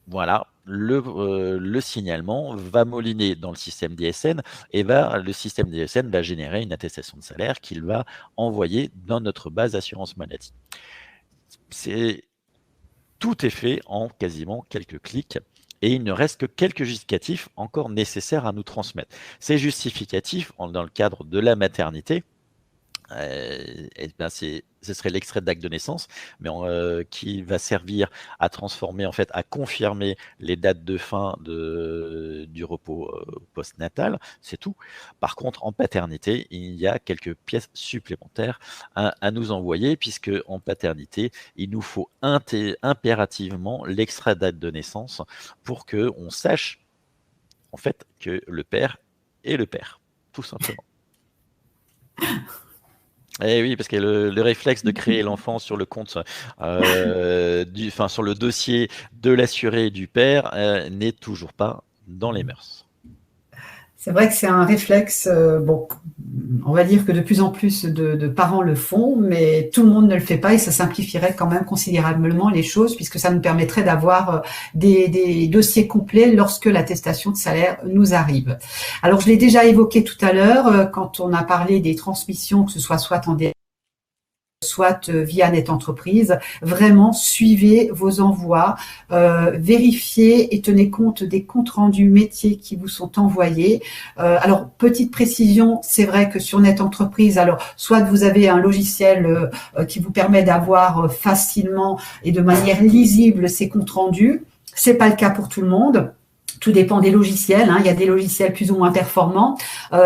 voilà, le signalement va mouliner dans le système DSN et le système DSN va générer une attestation de salaire qu'il va envoyer dans notre base assurance maladie. Tout est fait en quasiment quelques clics et il ne reste que quelques justificatifs encore nécessaires à nous transmettre. Ces justificatifs, dans le cadre de la maternité, ce serait l'extrait d'acte de naissance, mais qui va servir à transformer, en fait, à confirmer les dates de fin du repos postnatal, c'est tout. Par contre, en paternité, il y a quelques pièces supplémentaires à nous envoyer, puisque en paternité, il nous faut impérativement l'extrait d'acte de naissance pour qu'on sache, en fait, que le père est le père, tout simplement. Eh oui, parce que le réflexe de créer l'enfant sur le compte, sur le dossier de l'assuré et du père n'est toujours pas dans les mœurs. C'est vrai que c'est un réflexe, on va dire que de plus en plus de parents le font, mais tout le monde ne le fait pas et ça simplifierait quand même considérablement les choses puisque ça nous permettrait d'avoir des dossiers complets lorsque l'attestation de salaire nous arrive. Alors, je l'ai déjà évoqué tout à l'heure quand on a parlé des transmissions, que ce soit en DS, soit via Net Entreprise, vraiment suivez vos envois, vérifiez et tenez compte des comptes rendus métiers qui vous sont envoyés. Alors, petite précision, c'est vrai que sur Net Entreprise, alors soit vous avez un logiciel qui vous permet d'avoir facilement et de manière lisible ces comptes rendus. C'est pas le cas pour tout le monde. Tout dépend des logiciels. Il y a des logiciels plus ou moins performants.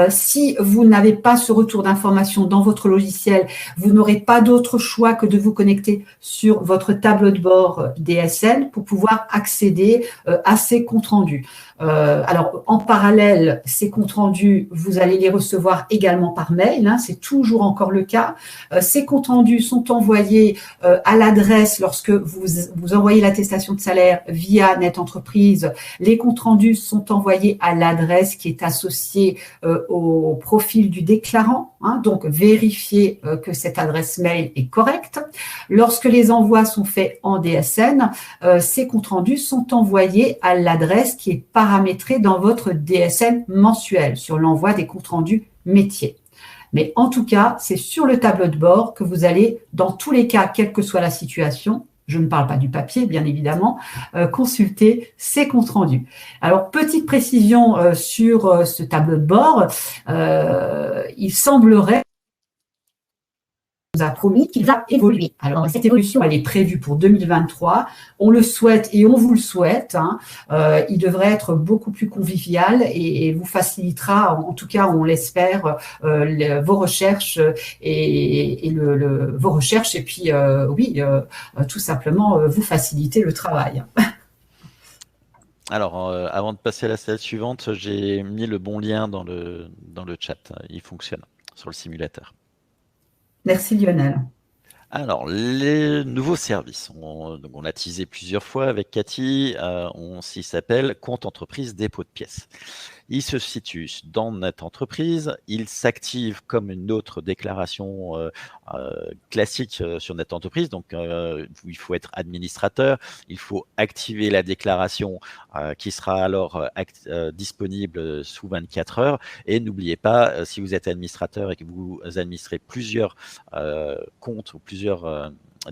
Si vous n'avez pas ce retour d'information dans votre logiciel, vous n'aurez pas d'autre choix que de vous connecter sur votre tableau de bord DSN pour pouvoir accéder à ces comptes rendus. Alors, en parallèle, ces comptes rendus, vous allez les recevoir également par mail. C'est toujours encore le cas. Ces comptes rendus sont envoyés à l'adresse lorsque vous envoyez l'attestation de salaire via Net Entreprise. Les comptes rendus sont envoyés à l'adresse qui est associée au profil du déclarant. Donc, vérifiez que cette adresse mail est correcte. Lorsque les envois sont faits en DSN, ces comptes rendus sont envoyés à l'adresse qui est paramétrée dans votre DSN mensuel sur l'envoi des comptes rendus métiers. Mais en tout cas, c'est sur le tableau de bord que vous allez, dans tous les cas, quelle que soit la situation, je ne parle pas du papier, bien évidemment, consulter ces comptes rendus. Alors, petite précision sur ce tableau de bord, il semblerait a promis qu'il va évoluer. Alors, cette évolution, elle est prévue pour 2023. On le souhaite et on vous le souhaite. Il devrait être beaucoup plus convivial et vous facilitera, en tout cas, on l'espère, vos recherches vos recherches et puis, tout simplement, vous faciliter le travail. Alors, avant de passer à la slide suivante, j'ai mis le bon lien dans le chat. Il fonctionne sur le simulateur. Merci Lionel. Alors, les nouveaux services. On a teasé plusieurs fois avec Cathy. S'il s'appelle compte entreprise dépôt de pièces. Il se situe dans notre entreprise. Il s'active comme une autre déclaration classique sur notre entreprise. Donc, il faut être administrateur. Il faut activer la déclaration qui sera alors disponible sous 24 heures. Et n'oubliez pas, si vous êtes administrateur et que vous administrez plusieurs comptes ou plusieurs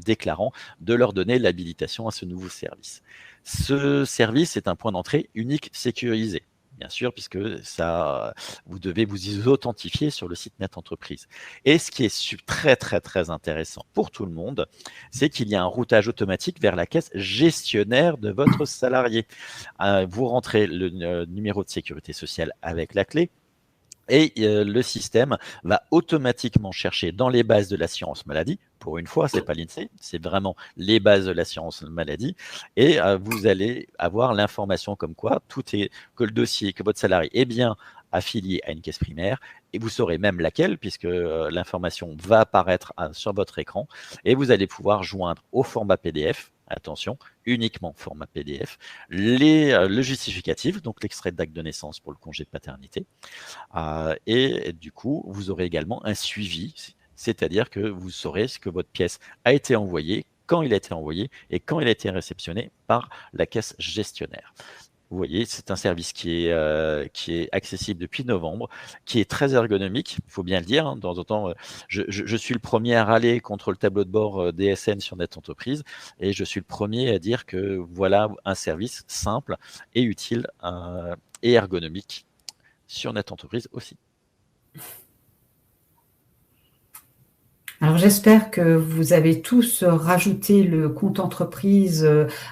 déclarants, de leur donner l'habilitation à ce nouveau service. Ce service est un point d'entrée unique sécurisé. Bien sûr, puisque vous devez vous authentifier sur le site Net Entreprise. Et ce qui est très, très, très intéressant pour tout le monde, c'est qu'il y a un routage automatique vers la caisse gestionnaire de votre salarié. Vous rentrez le numéro de sécurité sociale avec la clé. Et le système va automatiquement chercher dans les bases de l'assurance maladie. Pour une fois, c'est pas l'INSEE, c'est vraiment les bases de l'assurance maladie. Et vous allez avoir l'information comme quoi que le dossier, que votre salarié est bien affilié à une caisse primaire. Et vous saurez même laquelle, puisque l'information va apparaître sur votre écran. Et vous allez pouvoir joindre au format PDF. Attention, uniquement format PDF, le justificatif, donc l'extrait d'acte de naissance pour le congé de paternité. Et du coup, vous aurez également un suivi, c'est-à-dire que vous saurez ce que votre pièce a été envoyée, quand il a été envoyé et quand il a été réceptionné par la caisse gestionnaire. Vous voyez, c'est un service qui est accessible depuis novembre, qui est très ergonomique, il faut bien le dire. Hein, de temps en temps, je suis le premier à râler contre le tableau de bord DSN sur Net Entreprise, et je suis le premier à dire que voilà un service simple et utile et ergonomique sur Net Entreprise aussi. Alors j'espère que vous avez tous rajouté le compte entreprise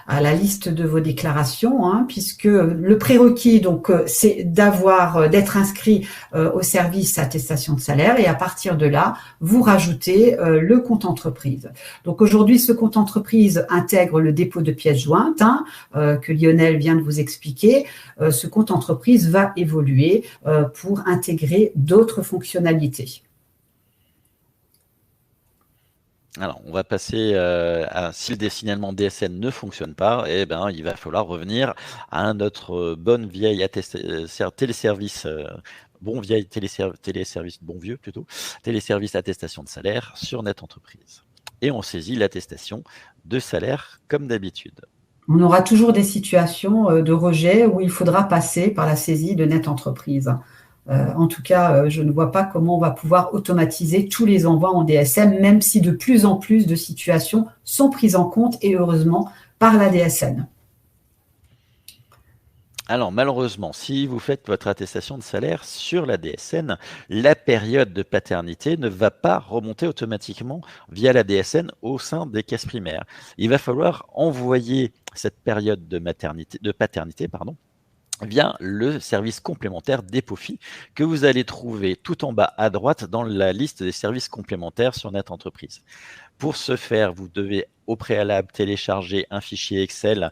à la liste de vos déclarations, hein, puisque le prérequis donc c'est d'être inscrit au service attestation de salaire, et à partir de là vous rajoutez le compte entreprise. Donc aujourd'hui ce compte entreprise intègre le dépôt de pièces jointes, hein, que Lionel vient de vous expliquer. Ce compte entreprise va évoluer pour intégrer d'autres fonctionnalités. Alors, on va passer si le signalement DSN ne fonctionne pas, eh ben, il va falloir revenir à notre bonne vieille téléservice, bon vieux plutôt, téléservice attestation de salaire sur Net Entreprise. Et on saisit l'attestation de salaire comme d'habitude. On aura toujours des situations de rejet où il faudra passer par la saisie de Net Entreprise. En tout cas, je ne vois pas comment on va pouvoir automatiser tous les envois en DSM, même si de plus en plus de situations sont prises en compte, et heureusement, par la DSN. Alors malheureusement, si vous faites votre attestation de salaire sur la DSN, la période de paternité ne va pas remonter automatiquement via la DSN au sein des caisses primaires. Il va falloir envoyer cette période de paternité, via le service complémentaire Dépôt-Fi que vous allez trouver tout en bas à droite dans la liste des services complémentaires sur Net Entreprise. Pour ce faire, vous devez au préalable télécharger un fichier Excel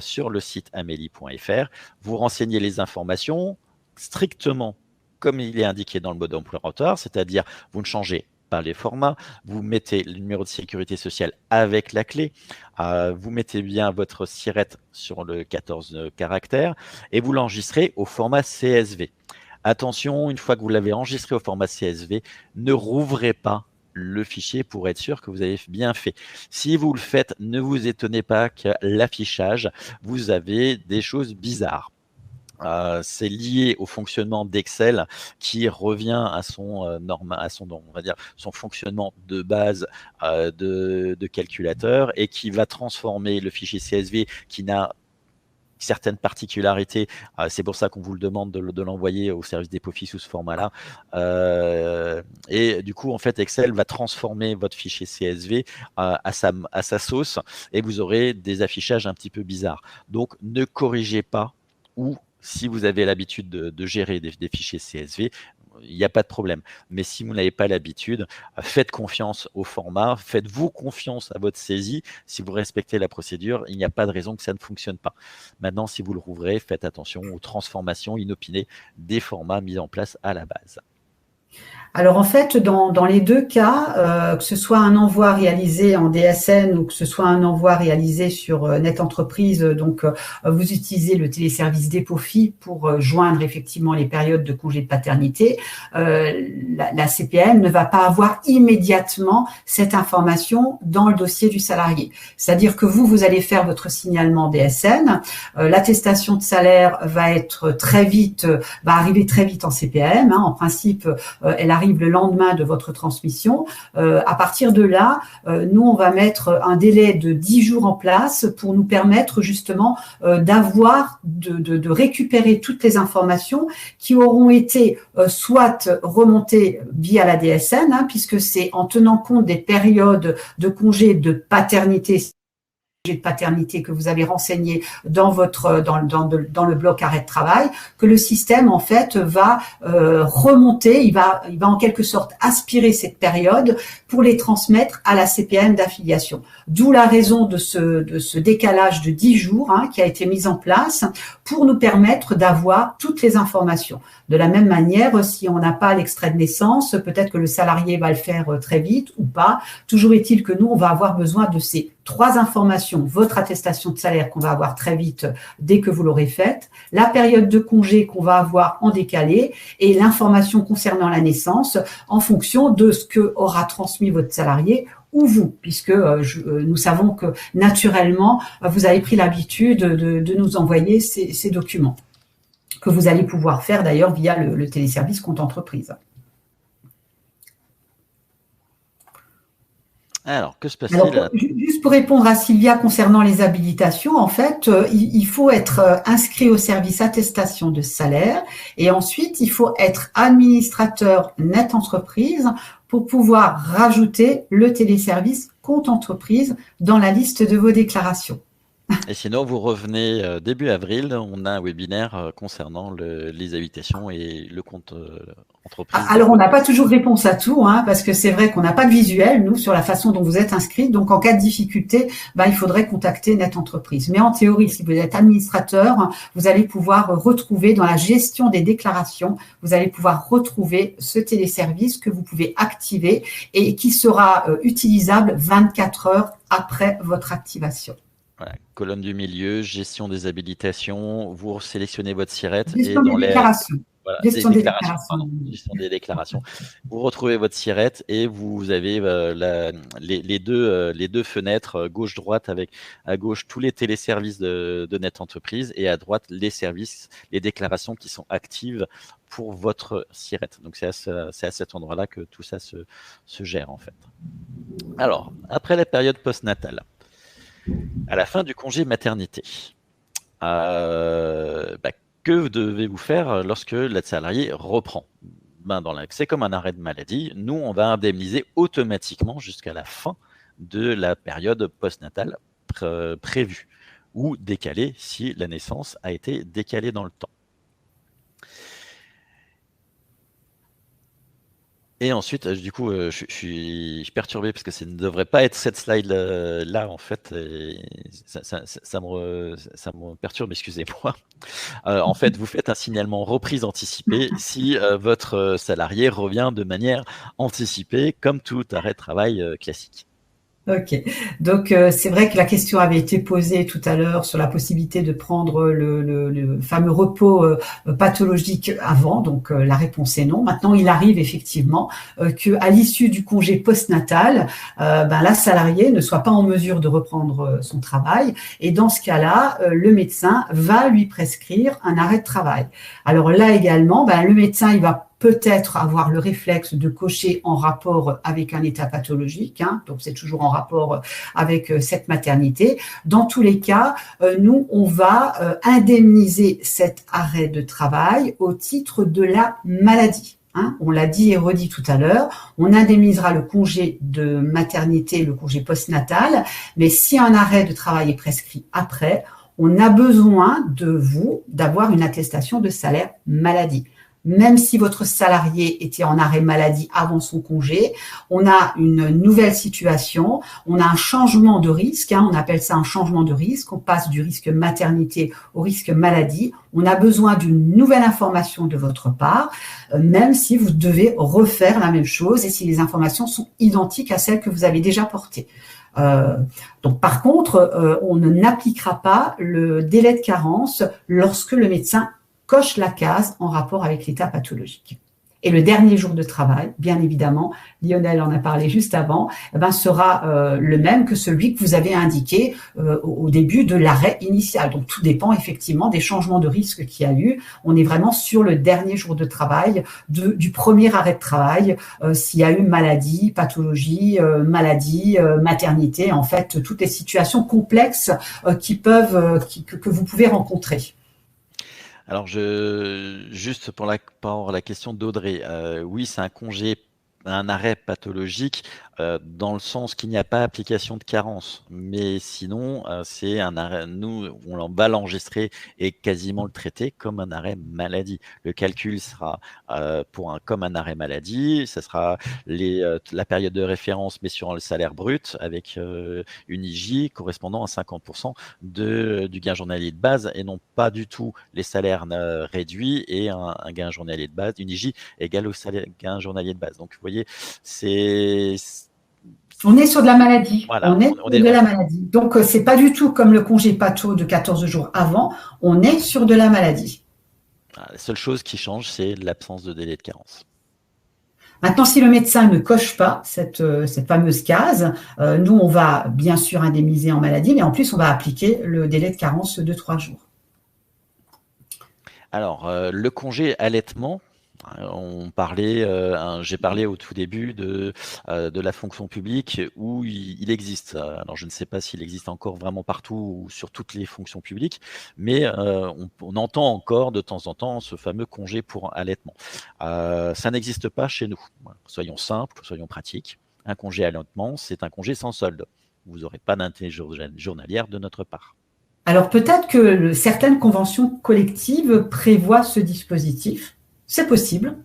sur le site amélie.fr. Vous renseignez les informations strictement comme il est indiqué dans le mode opératoire, c'est-à-dire vous ne changez pas les formats, vous mettez le numéro de sécurité sociale avec la clé, vous mettez bien votre SIRET sur le 14 caractères et vous l'enregistrez au format CSV. Attention, une fois que vous l'avez enregistré au format CSV, ne rouvrez pas le fichier pour être sûr que vous avez bien fait. Si vous le faites, ne vous étonnez pas que l'affichage, vous avez des choses bizarres. C'est lié au fonctionnement d'Excel qui revient à son on va dire son fonctionnement de base de calculateur, et qui va transformer le fichier CSV qui n'a certaines particularités. C'est pour ça qu'on vous le demande de l'envoyer au service Dépôt-Fi sous ce format-là. Et du coup, en fait, Excel va transformer votre fichier CSV à sa sauce, et vous aurez des affichages un petit peu bizarres. Donc, ne corrigez pas, ou si vous avez l'habitude de gérer des fichiers CSV, il n'y a pas de problème. Mais si vous n'avez pas l'habitude, faites confiance au format, faites-vous confiance à votre saisie. Si vous respectez la procédure, il n'y a pas de raison que ça ne fonctionne pas. Maintenant, si vous le rouvrez, faites attention aux transformations inopinées des formats mis en place à la base. Alors en fait, dans les deux cas, que ce soit un envoi réalisé en DSN ou que ce soit un envoi réalisé sur Net Entreprise, donc vous utilisez le téléservice Dépôt-FI pour joindre effectivement les périodes de congé de paternité, la CPM ne va pas avoir immédiatement cette information dans le dossier du salarié. C'est-à-dire que vous allez faire votre signalement DSN, l'attestation de salaire va arriver très vite en CPM, en principe, elle arrive le lendemain de votre transmission. À partir de là, nous, on va mettre un délai de 10 jours en place pour nous permettre justement de récupérer toutes les informations qui auront été soit remontées via la DSN, puisque c'est en tenant compte des périodes de congé de paternité que vous avez renseigné dans le bloc arrêt de travail, que le système en fait va remonter, il va en quelque sorte aspirer cette période pour les transmettre à la CPM d'affiliation. D'où la raison de ce décalage de 10 jours qui a été mis en place pour nous permettre d'avoir toutes les informations. De la même manière, si on n'a pas l'extrait de naissance, peut-être que le salarié va le faire très vite ou pas. Toujours est-il que nous, on va avoir besoin de ces 3 informations, votre attestation de salaire qu'on va avoir très vite dès que vous l'aurez faite, la période de congé qu'on va avoir en décalé et l'information concernant la naissance en fonction de ce que aura transmis votre salarié ou vous, puisque nous savons que naturellement, vous avez pris l'habitude de nous envoyer ces documents que vous allez pouvoir faire d'ailleurs via le téléservice compte entreprise. Alors, que se passe-t-il? Juste pour répondre à Sylvia concernant les habilitations, en fait, il faut être inscrit au service attestation de salaire et ensuite, il faut être administrateur Net Entreprise pour pouvoir rajouter le téléservice compte entreprise dans la liste de vos déclarations. Et sinon, vous revenez début avril, on a un webinaire concernant les habitations et le compte entreprise. Alors, on n'a pas toujours réponse à tout, parce que c'est vrai qu'on n'a pas de visuel, nous, sur la façon dont vous êtes inscrit. Donc, en cas de difficulté, il faudrait contacter Net Entreprise. Mais en théorie, si vous êtes administrateur, vous allez pouvoir retrouver dans la gestion des déclarations, vous allez pouvoir retrouver ce téléservice que vous pouvez activer et qui sera utilisable 24 heures après votre activation. Voilà, colonne du milieu, gestion des habilitations, vous sélectionnez votre SIRET gestion des déclarations. Voilà, gestion des déclarations. Gestion des déclarations. Vous retrouvez votre SIRET et vous avez les deux fenêtres gauche-droite avec à gauche tous les téléservices de Net Entreprise et à droite les déclarations qui sont actives pour votre SIRET. Donc c'est à cet endroit-là que tout ça se gère en fait. Alors, après la période postnatale, à la fin du congé maternité, que devez-vous faire lorsque le salarié reprend? C'est comme un arrêt de maladie. Nous, on va indemniser automatiquement jusqu'à la fin de la période postnatale prévue ou décalée si la naissance a été décalée dans le temps. Et ensuite, du coup, je suis perturbé parce que ça ne devrait pas être cette slide-là, en fait. Et ça me perturbe, excusez-moi. En fait, vous faites un signalement reprise anticipée si votre salarié revient de manière anticipée, comme tout arrêt de travail classique. Ok, donc c'est vrai que la question avait été posée tout à l'heure sur la possibilité de prendre le fameux repos pathologique avant, donc la réponse est non. Maintenant, il arrive effectivement qu'à l'issue du congé postnatal, la salariée ne soit pas en mesure de reprendre son travail et dans ce cas-là, le médecin va lui prescrire un arrêt de travail. Alors là également, le médecin, il va peut-être avoir le réflexe de cocher en rapport avec un état pathologique, donc c'est toujours en rapport avec cette maternité. Dans tous les cas, nous, on va indemniser cet arrêt de travail au titre de la maladie. On l'a dit et redit tout à l'heure, on indemnisera le congé de maternité, le congé postnatal, mais si un arrêt de travail est prescrit après, on a besoin de vous d'avoir une attestation de salaire maladie. même si votre salarié était en arrêt maladie avant son congé, on a une nouvelle situation, on a un changement de risque, on appelle ça un changement de risque, on passe du risque maternité au risque maladie, on a besoin d'une nouvelle information de votre part, même si vous devez refaire la même chose et si les informations sont identiques à celles que vous avez déjà portées. Donc, par contre, on n'appliquera pas le délai de carence lorsque le médecin coche la case en rapport avec l'état pathologique. Et le dernier jour de travail, bien évidemment, Lionel en a parlé juste avant, sera le même que celui que vous avez indiqué au début de l'arrêt initial. Donc, tout dépend effectivement des changements de risque qu'il y a eu. On est vraiment sur le dernier jour de travail du premier arrêt de travail, s'il y a eu maladie, pathologie, maladie, maternité, en fait, toutes les situations complexes que vous pouvez rencontrer. Alors, juste pour la question d'Audrey, oui, c'est un congé, un arrêt pathologique dans le sens qu'il n'y a pas application de carence. Mais sinon, c'est un arrêt, nous, on va l'enregistrer et quasiment le traiter comme un arrêt maladie. Le calcul sera comme un arrêt maladie, ça sera la période de référence, mais sur le salaire brut, avec une IJ correspondant à 50% du gain journalier de base et non pas du tout les salaires réduits et un gain journalier de base, une IJ égale au gain journalier de base. Donc, vous voyez, on est sur de la maladie. Voilà, on est sur de la maladie. Donc, c'est pas du tout comme le congé patho de 14 jours avant. On est sur de la maladie. La seule chose qui change, c'est l'absence de délai de carence. Maintenant, si le médecin ne coche pas cette fameuse case, nous, on va bien sûr indemniser en maladie, mais en plus, on va appliquer le délai de carence de 3 jours. Alors, le congé allaitement, j'ai parlé au tout début de la fonction publique où il existe. Alors, je ne sais pas s'il existe encore vraiment partout ou sur toutes les fonctions publiques, mais on entend encore de temps en temps ce fameux congé pour allaitement. Ça n'existe pas chez nous. Soyons simples, soyons pratiques. Un congé allaitement, c'est un congé sans solde. Vous n'aurez pas d'intérêt journalière de notre part. Alors, peut-être que certaines conventions collectives prévoient ce dispositif. C'est possible,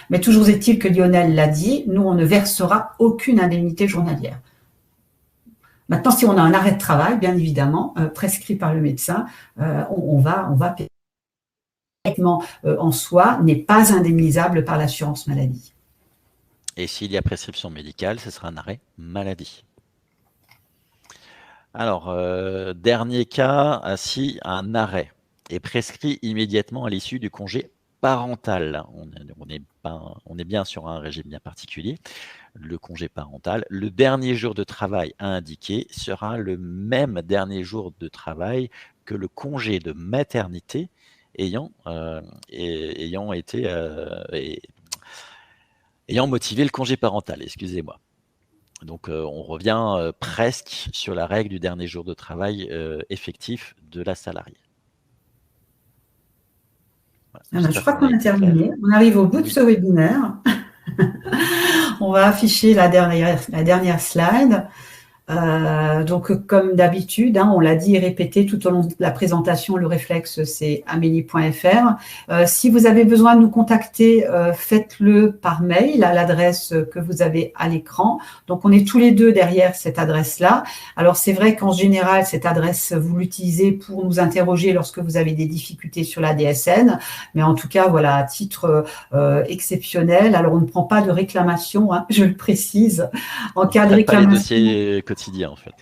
mais toujours est-il que Lionel l'a dit, nous, on ne versera aucune indemnité journalière. Maintenant, si on a un arrêt de travail, bien évidemment, prescrit par le médecin, on va payer. L'allaitement en soi n'est pas indemnisable par l'assurance maladie. Et s'il y a prescription médicale, ce sera un arrêt maladie. Alors, dernier cas, si un arrêt est prescrit immédiatement à l'issue du congé parental. On est bien sur un régime bien particulier, le congé parental. Le dernier jour de travail à indiquer sera le même dernier jour de travail que le congé de maternité ayant motivé le congé parental, excusez-moi. Donc, on revient presque sur la règle du dernier jour de travail effectif de la salariée. Voilà, je crois qu'on a terminé. On arrive au bout de ce webinaire. On va afficher la dernière slide. Donc, comme d'habitude, on l'a dit et répété tout au long de la présentation, le réflexe, c'est amélie.fr. Si vous avez besoin de nous contacter, faites-le par mail à l'adresse que vous avez à l'écran. Donc, on est tous les deux derrière cette adresse-là. Alors, c'est vrai qu'en général, cette adresse, vous l'utilisez pour nous interroger lorsque vous avez des difficultés sur la DSN. Mais en tout cas, voilà, à titre exceptionnel. Alors, on ne prend pas de réclamation, je le précise. En cas de réclamation. Quotidien en fait.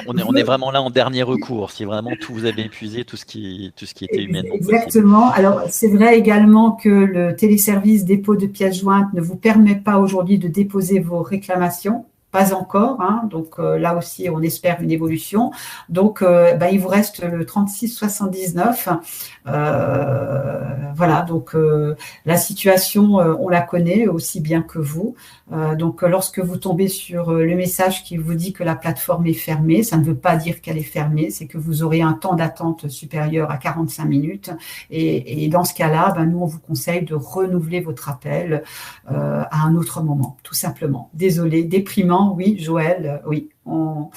On est vraiment là en dernier recours, si vraiment vous avez épuisé tout ce qui était humainement possible. Exactement. Alors, c'est vrai également que le téléservice dépôt de pièces jointes ne vous permet pas aujourd'hui de déposer vos réclamations. Pas encore, donc là aussi on espère une évolution. Donc il vous reste le 3679. Voilà, donc la situation on la connaît aussi bien que vous. Donc lorsque vous tombez sur le message qui vous dit que la plateforme est fermée, ça ne veut pas dire qu'elle est fermée, c'est que vous aurez un temps d'attente supérieur à 45 minutes. Et dans ce cas-là, nous on vous conseille de renouveler votre appel à un autre moment, tout simplement. Désolé, déprimant. Oui, Joël, oui, on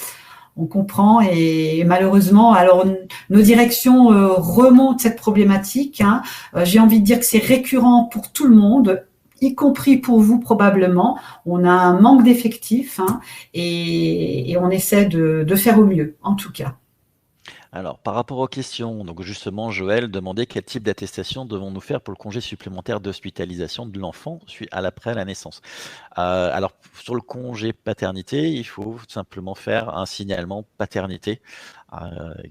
On comprend et malheureusement, alors nos directions remontent cette problématique. Hein. J'ai envie de dire que c'est récurrent pour tout le monde, y compris pour vous probablement. On a un manque d'effectifs hein, et on essaie de faire au mieux, en tout cas. Alors, par rapport aux questions, donc justement, Joël demandait quel type d'attestation devons-nous faire pour le congé supplémentaire d'hospitalisation de l'enfant après la naissance. Alors, sur le congé paternité, il faut simplement faire un signalement paternité,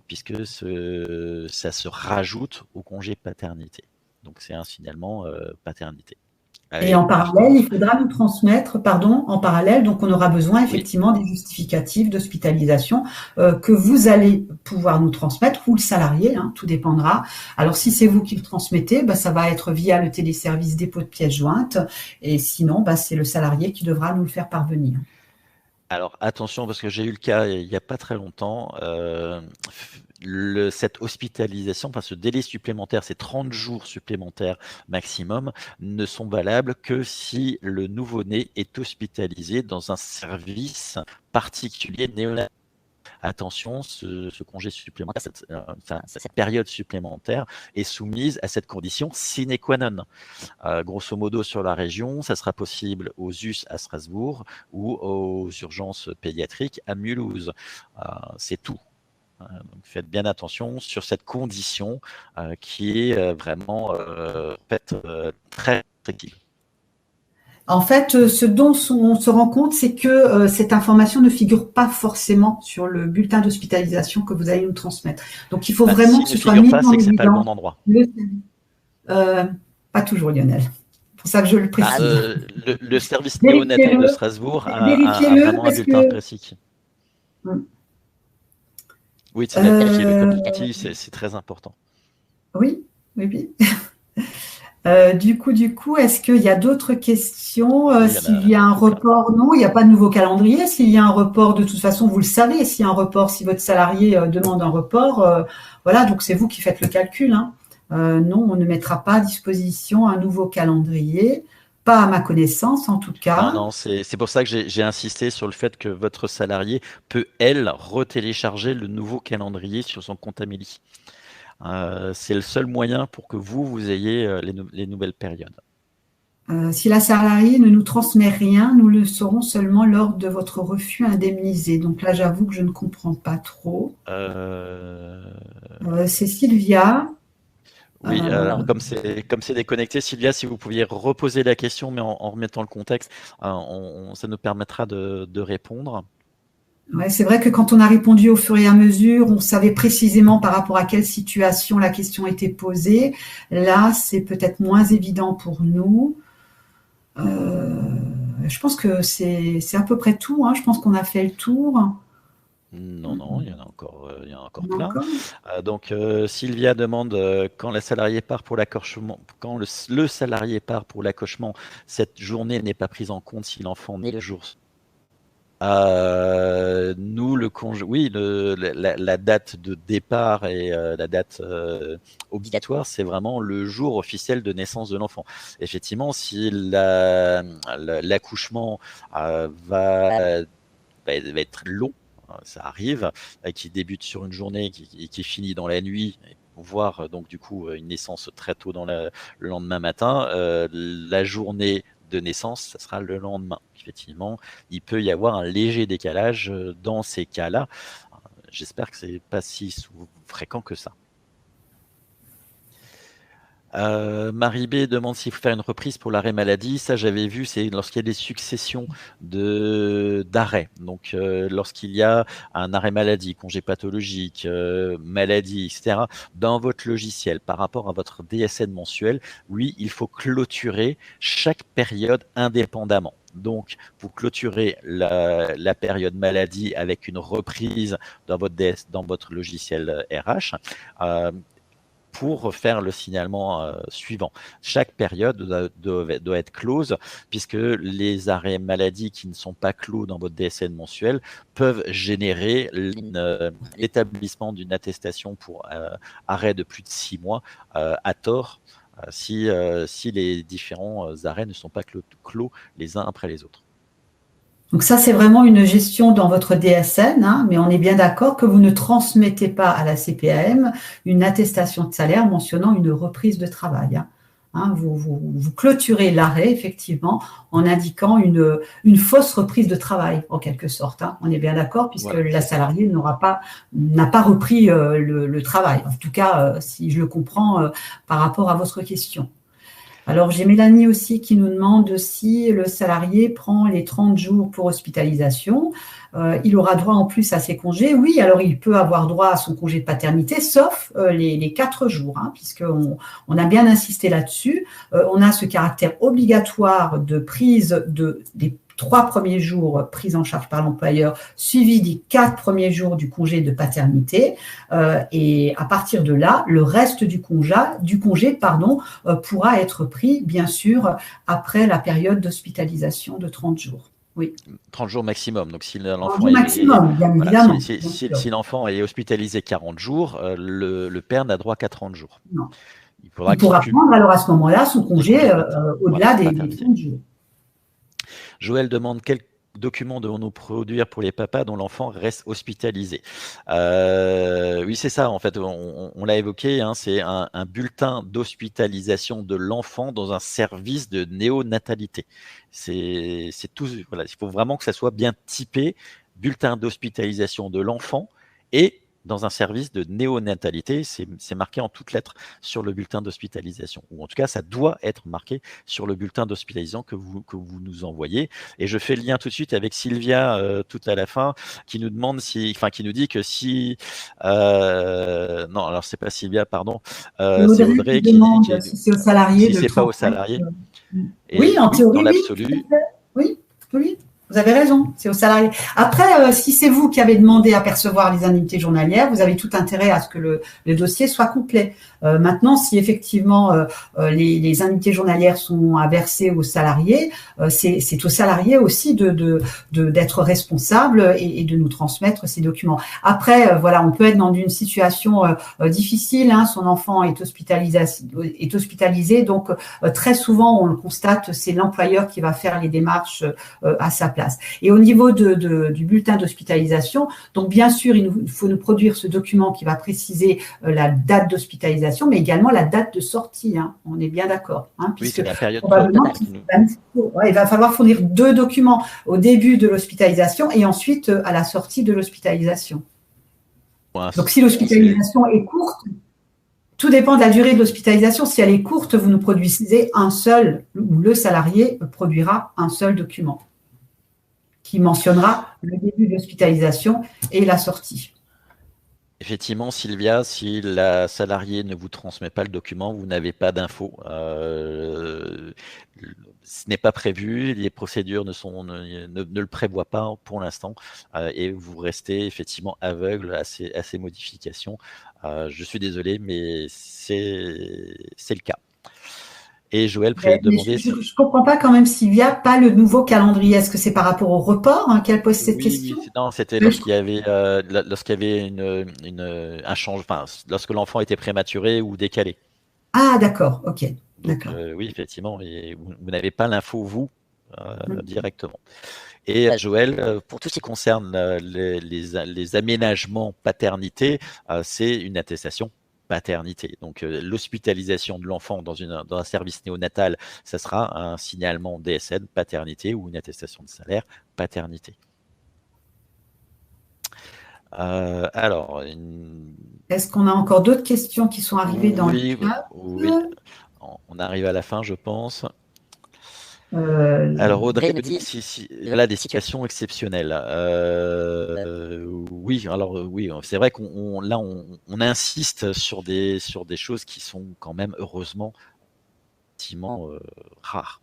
puisque ça se rajoute au congé paternité. Donc, c'est un signalement paternité. Et en parallèle, il faudra nous transmettre, en parallèle, donc on aura besoin effectivement des justificatifs d'hospitalisation que vous allez pouvoir nous transmettre, ou le salarié, hein, tout dépendra. Alors si c'est vous qui le transmettez, ça va être via le téléservice dépôt de pièces jointes, et sinon, c'est le salarié qui devra nous le faire parvenir. Alors attention, parce que j'ai eu le cas il n'y a pas très longtemps, cette hospitalisation, enfin ce délai supplémentaire, ces 30 jours supplémentaires maximum, ne sont valables que si le nouveau-né est hospitalisé dans un service particulier néonatal. Attention, ce congé supplémentaire, cette période supplémentaire est soumise à cette condition sine qua non. Grosso modo, sur la région, ça sera possible aux US à Strasbourg ou aux urgences pédiatriques à Mulhouse. C'est tout. Donc faites bien attention sur cette condition qui est vraiment très restrictive. En fait, ce dont on se rend compte, c'est que cette information ne figure pas forcément sur le bulletin d'hospitalisation que vous allez nous transmettre. Donc, il faut vraiment que ce soit mis en évidence. C'est pas le bon endroit. Pas toujours, Lionel. C'est pour ça que je le précise. Le service néonatal de Strasbourg a vraiment un bulletin précis. Oui, c'est vérifier le communicatif, c'est très important. Oui. Du coup, est-ce qu'il y a d'autres questions? S'il y a un report, non, il n'y a pas de nouveau calendrier. S'il y a un report, de toute façon, vous le savez. S'il y a un report, si votre salarié demande un report, voilà, donc c'est vous qui faites le calcul. Hein. Non, on ne mettra pas à disposition un nouveau calendrier. Pas à ma connaissance, en tout cas. Non, c'est pour ça que j'ai insisté sur le fait que votre salarié peut, elle, retélécharger le nouveau calendrier sur son compte Amélie. C'est le seul moyen pour que vous ayez les nouvelles périodes. Si la salariée ne nous transmet rien, nous le saurons seulement lors de votre refus indemnisé. Donc là, j'avoue que je ne comprends pas trop. C'est Sylvia. Oui, alors comme c'est déconnecté, Sylvia, si vous pouviez reposer la question, mais en remettant le contexte, ça nous permettra de répondre. Ouais, c'est vrai que quand on a répondu au fur et à mesure, on savait précisément par rapport à quelle situation la question était posée. Là, c'est peut-être moins évident pour nous. Je pense que c'est à peu près tout. Hein. Je pense qu'on a fait le tour. Non, il y en a encore plein. Donc Sylvia demande quand la salariée part pour l'accouchement, quand le salarié part pour l'accouchement, cette journée n'est pas prise en compte si l'enfant naît le jour. Nous, le congé, oui, la date de départ et la date obligatoire, c'est vraiment le jour officiel de naissance de l'enfant. Effectivement, si l'accouchement va être long, ça arrive, qui débute sur une journée et qui finit dans la nuit, voire donc du coup une naissance très tôt le lendemain matin, la journée de naissance, ça sera le lendemain. Effectivement, il peut y avoir un léger décalage dans ces cas-là. J'espère que c'est pas si fréquent que ça. Marie B demande s'il faut faire une reprise pour l'arrêt maladie. Ça, j'avais vu, c'est lorsqu'il y a des successions d'arrêts. Donc, lorsqu'il y a un arrêt maladie, congé pathologique, maladie, etc., dans votre logiciel, par rapport à votre DSN mensuel, oui, il faut clôturer chaque période indépendamment. Donc, vous clôturez la période maladie avec une reprise dans votre logiciel RH. Pour faire le signalement suivant. Chaque période doit être close, puisque les arrêts maladie qui ne sont pas clos dans votre DSN mensuel peuvent générer l'établissement d'une attestation pour arrêt de plus de 6 mois à tort, si les différents arrêts ne sont pas clos les uns après les autres. Donc ça, c'est vraiment une gestion dans votre DSN, hein, mais on est bien d'accord que vous ne transmettez pas à la CPAM une attestation de salaire mentionnant une reprise de travail. Hein, vous clôturez l'arrêt, effectivement, en indiquant une fausse reprise de travail, en quelque sorte. Hein. On est bien d'accord, puisque la salariée n'a pas repris le travail. En tout cas, si je le comprends par rapport à votre question. Alors, j'ai Mélanie aussi qui nous demande si le salarié prend les 30 jours pour hospitalisation, il aura droit en plus à ses congés. Oui, alors il peut avoir droit à son congé de paternité, sauf les 4 jours, hein, puisqu'on a bien insisté là-dessus. On a ce caractère obligatoire de prise des 3 premiers jours pris en charge par l'employeur, suivi des 4 premiers jours du congé de paternité. Et à partir de là, le reste du congé pourra être pris, bien sûr, après la période d'hospitalisation de 30 jours. Oui. 30 jours maximum. Donc, si l'enfant si l'enfant est hospitalisé 40 jours, le père n'a droit qu'à 30 jours. Non. Il pourra prendre alors à ce moment-là son congé au-delà des 30 jours. Joël demande quel document devons-nous produire pour les papas dont l'enfant reste hospitalisé. Oui, c'est ça, en fait, on l'a évoqué, hein, c'est un bulletin d'hospitalisation de l'enfant dans un service de néonatalité. C'est tout, voilà, il faut vraiment que ça soit bien typé, bulletin d'hospitalisation de l'enfant et dans un service de néonatalité, c'est marqué en toutes lettres sur le bulletin d'hospitalisation. Ou en tout cas, ça doit être marqué sur le bulletin d'hospitalisation que vous nous envoyez. Et je fais le lien tout de suite avec Sylvia tout à la fin, qui nous demande qui nous dit que si non, alors c'est pas Sylvia, pardon, c'est Audrey qui demande si c'est au salarié. Si c'est pas au salarié. Oui, en théorie, dans l'absolu. Oui. Vous avez raison, c'est aux salariés. Après, si c'est vous qui avez demandé à percevoir les indemnités journalières, vous avez tout intérêt à ce que le dossier soit complet. Maintenant, si effectivement les indemnités journalières sont à verser aux salariés, c'est aux salariés aussi d'être responsable et de nous transmettre ces documents. Après, voilà, on peut être dans une situation difficile. Hein, son enfant est hospitalisé, donc très souvent on le constate, c'est l'employeur qui va faire les démarches à sa place. Et au niveau du bulletin d'hospitalisation, donc bien sûr, il faut nous produire ce document qui va préciser la date d'hospitalisation, mais également la date de sortie. Hein, on est bien d'accord. Hein, oui, c'est la période. Il va falloir fournir 2 documents au début de l'hospitalisation et ensuite à la sortie de l'hospitalisation. Donc, si l'hospitalisation est courte, tout dépend de la durée de l'hospitalisation. Si elle est courte, vous nous produisez ou le salarié produira un seul document qui mentionnera le début de l'hospitalisation et la sortie. Effectivement, Sylvia, si la salariée ne vous transmet pas le document, vous n'avez pas d'infos. Ce n'est pas prévu, les procédures ne le prévoient pas pour l'instant et vous restez effectivement aveugle à ces modifications. Je suis désolé, mais c'est le cas. Et Joël demandait. Je ne comprends pas quand même, Sylvia, pas le nouveau calendrier. Est-ce que c'est par rapport au report qu'elle pose cette question? Non, c'était lorsqu'il y avait, un changement, enfin, lorsque l'enfant était prématuré ou décalé. Ah, d'accord, ok. D'accord. Oui, effectivement, et vous n'avez pas l'info, vous, directement. Et Joël, pour tout ce qui concerne les aménagements paternité, c'est une attestation paternité. Donc, l'hospitalisation de l'enfant dans un service néonatal, ça sera un signalement DSN paternité ou une attestation de salaire paternité. Alors, est-ce qu'on a encore d'autres questions qui sont arrivées dans le chat? Oui, on arrive à la fin, je pense. Alors Audrey me dit voilà des situations exceptionnelles. Oui, alors oui, c'est vrai qu'on insiste sur des choses qui sont quand même heureusement effectivement rares.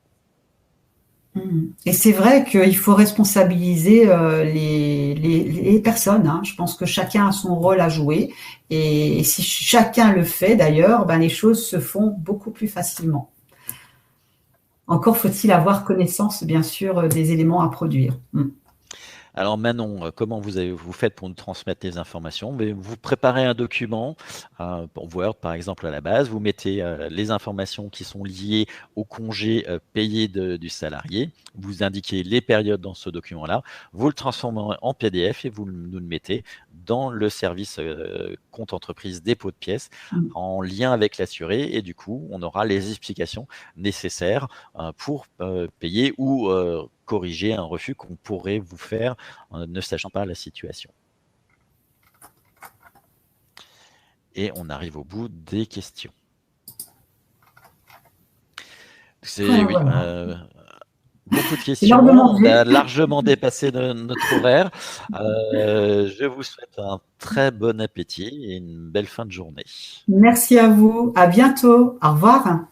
Et c'est vrai qu'il faut responsabiliser les personnes. Hein. Je pense que chacun a son rôle à jouer et si chacun le fait d'ailleurs, les choses se font beaucoup plus facilement. Encore faut-il avoir connaissance, bien sûr, des éléments à produire. Alors Manon, comment vous faites pour nous transmettre les informations? Mais vous préparez un document pour Word, par exemple, à la base. Vous mettez les informations qui sont liées au congé payé du salarié. Vous indiquez les périodes dans ce document-là. Vous le transformez en PDF et vous nous le mettez dans le service compte entreprise dépôt de pièces en lien avec l'assuré. Et du coup, on aura les explications nécessaires pour payer ou corriger un refus qu'on pourrait vous faire ne sachant pas la situation. Et on arrive au bout des questions. Oui, beaucoup de questions. On a largement dépassé notre horaire. Je vous souhaite un très bon appétit et une belle fin de journée. Merci à vous. À bientôt. Au revoir.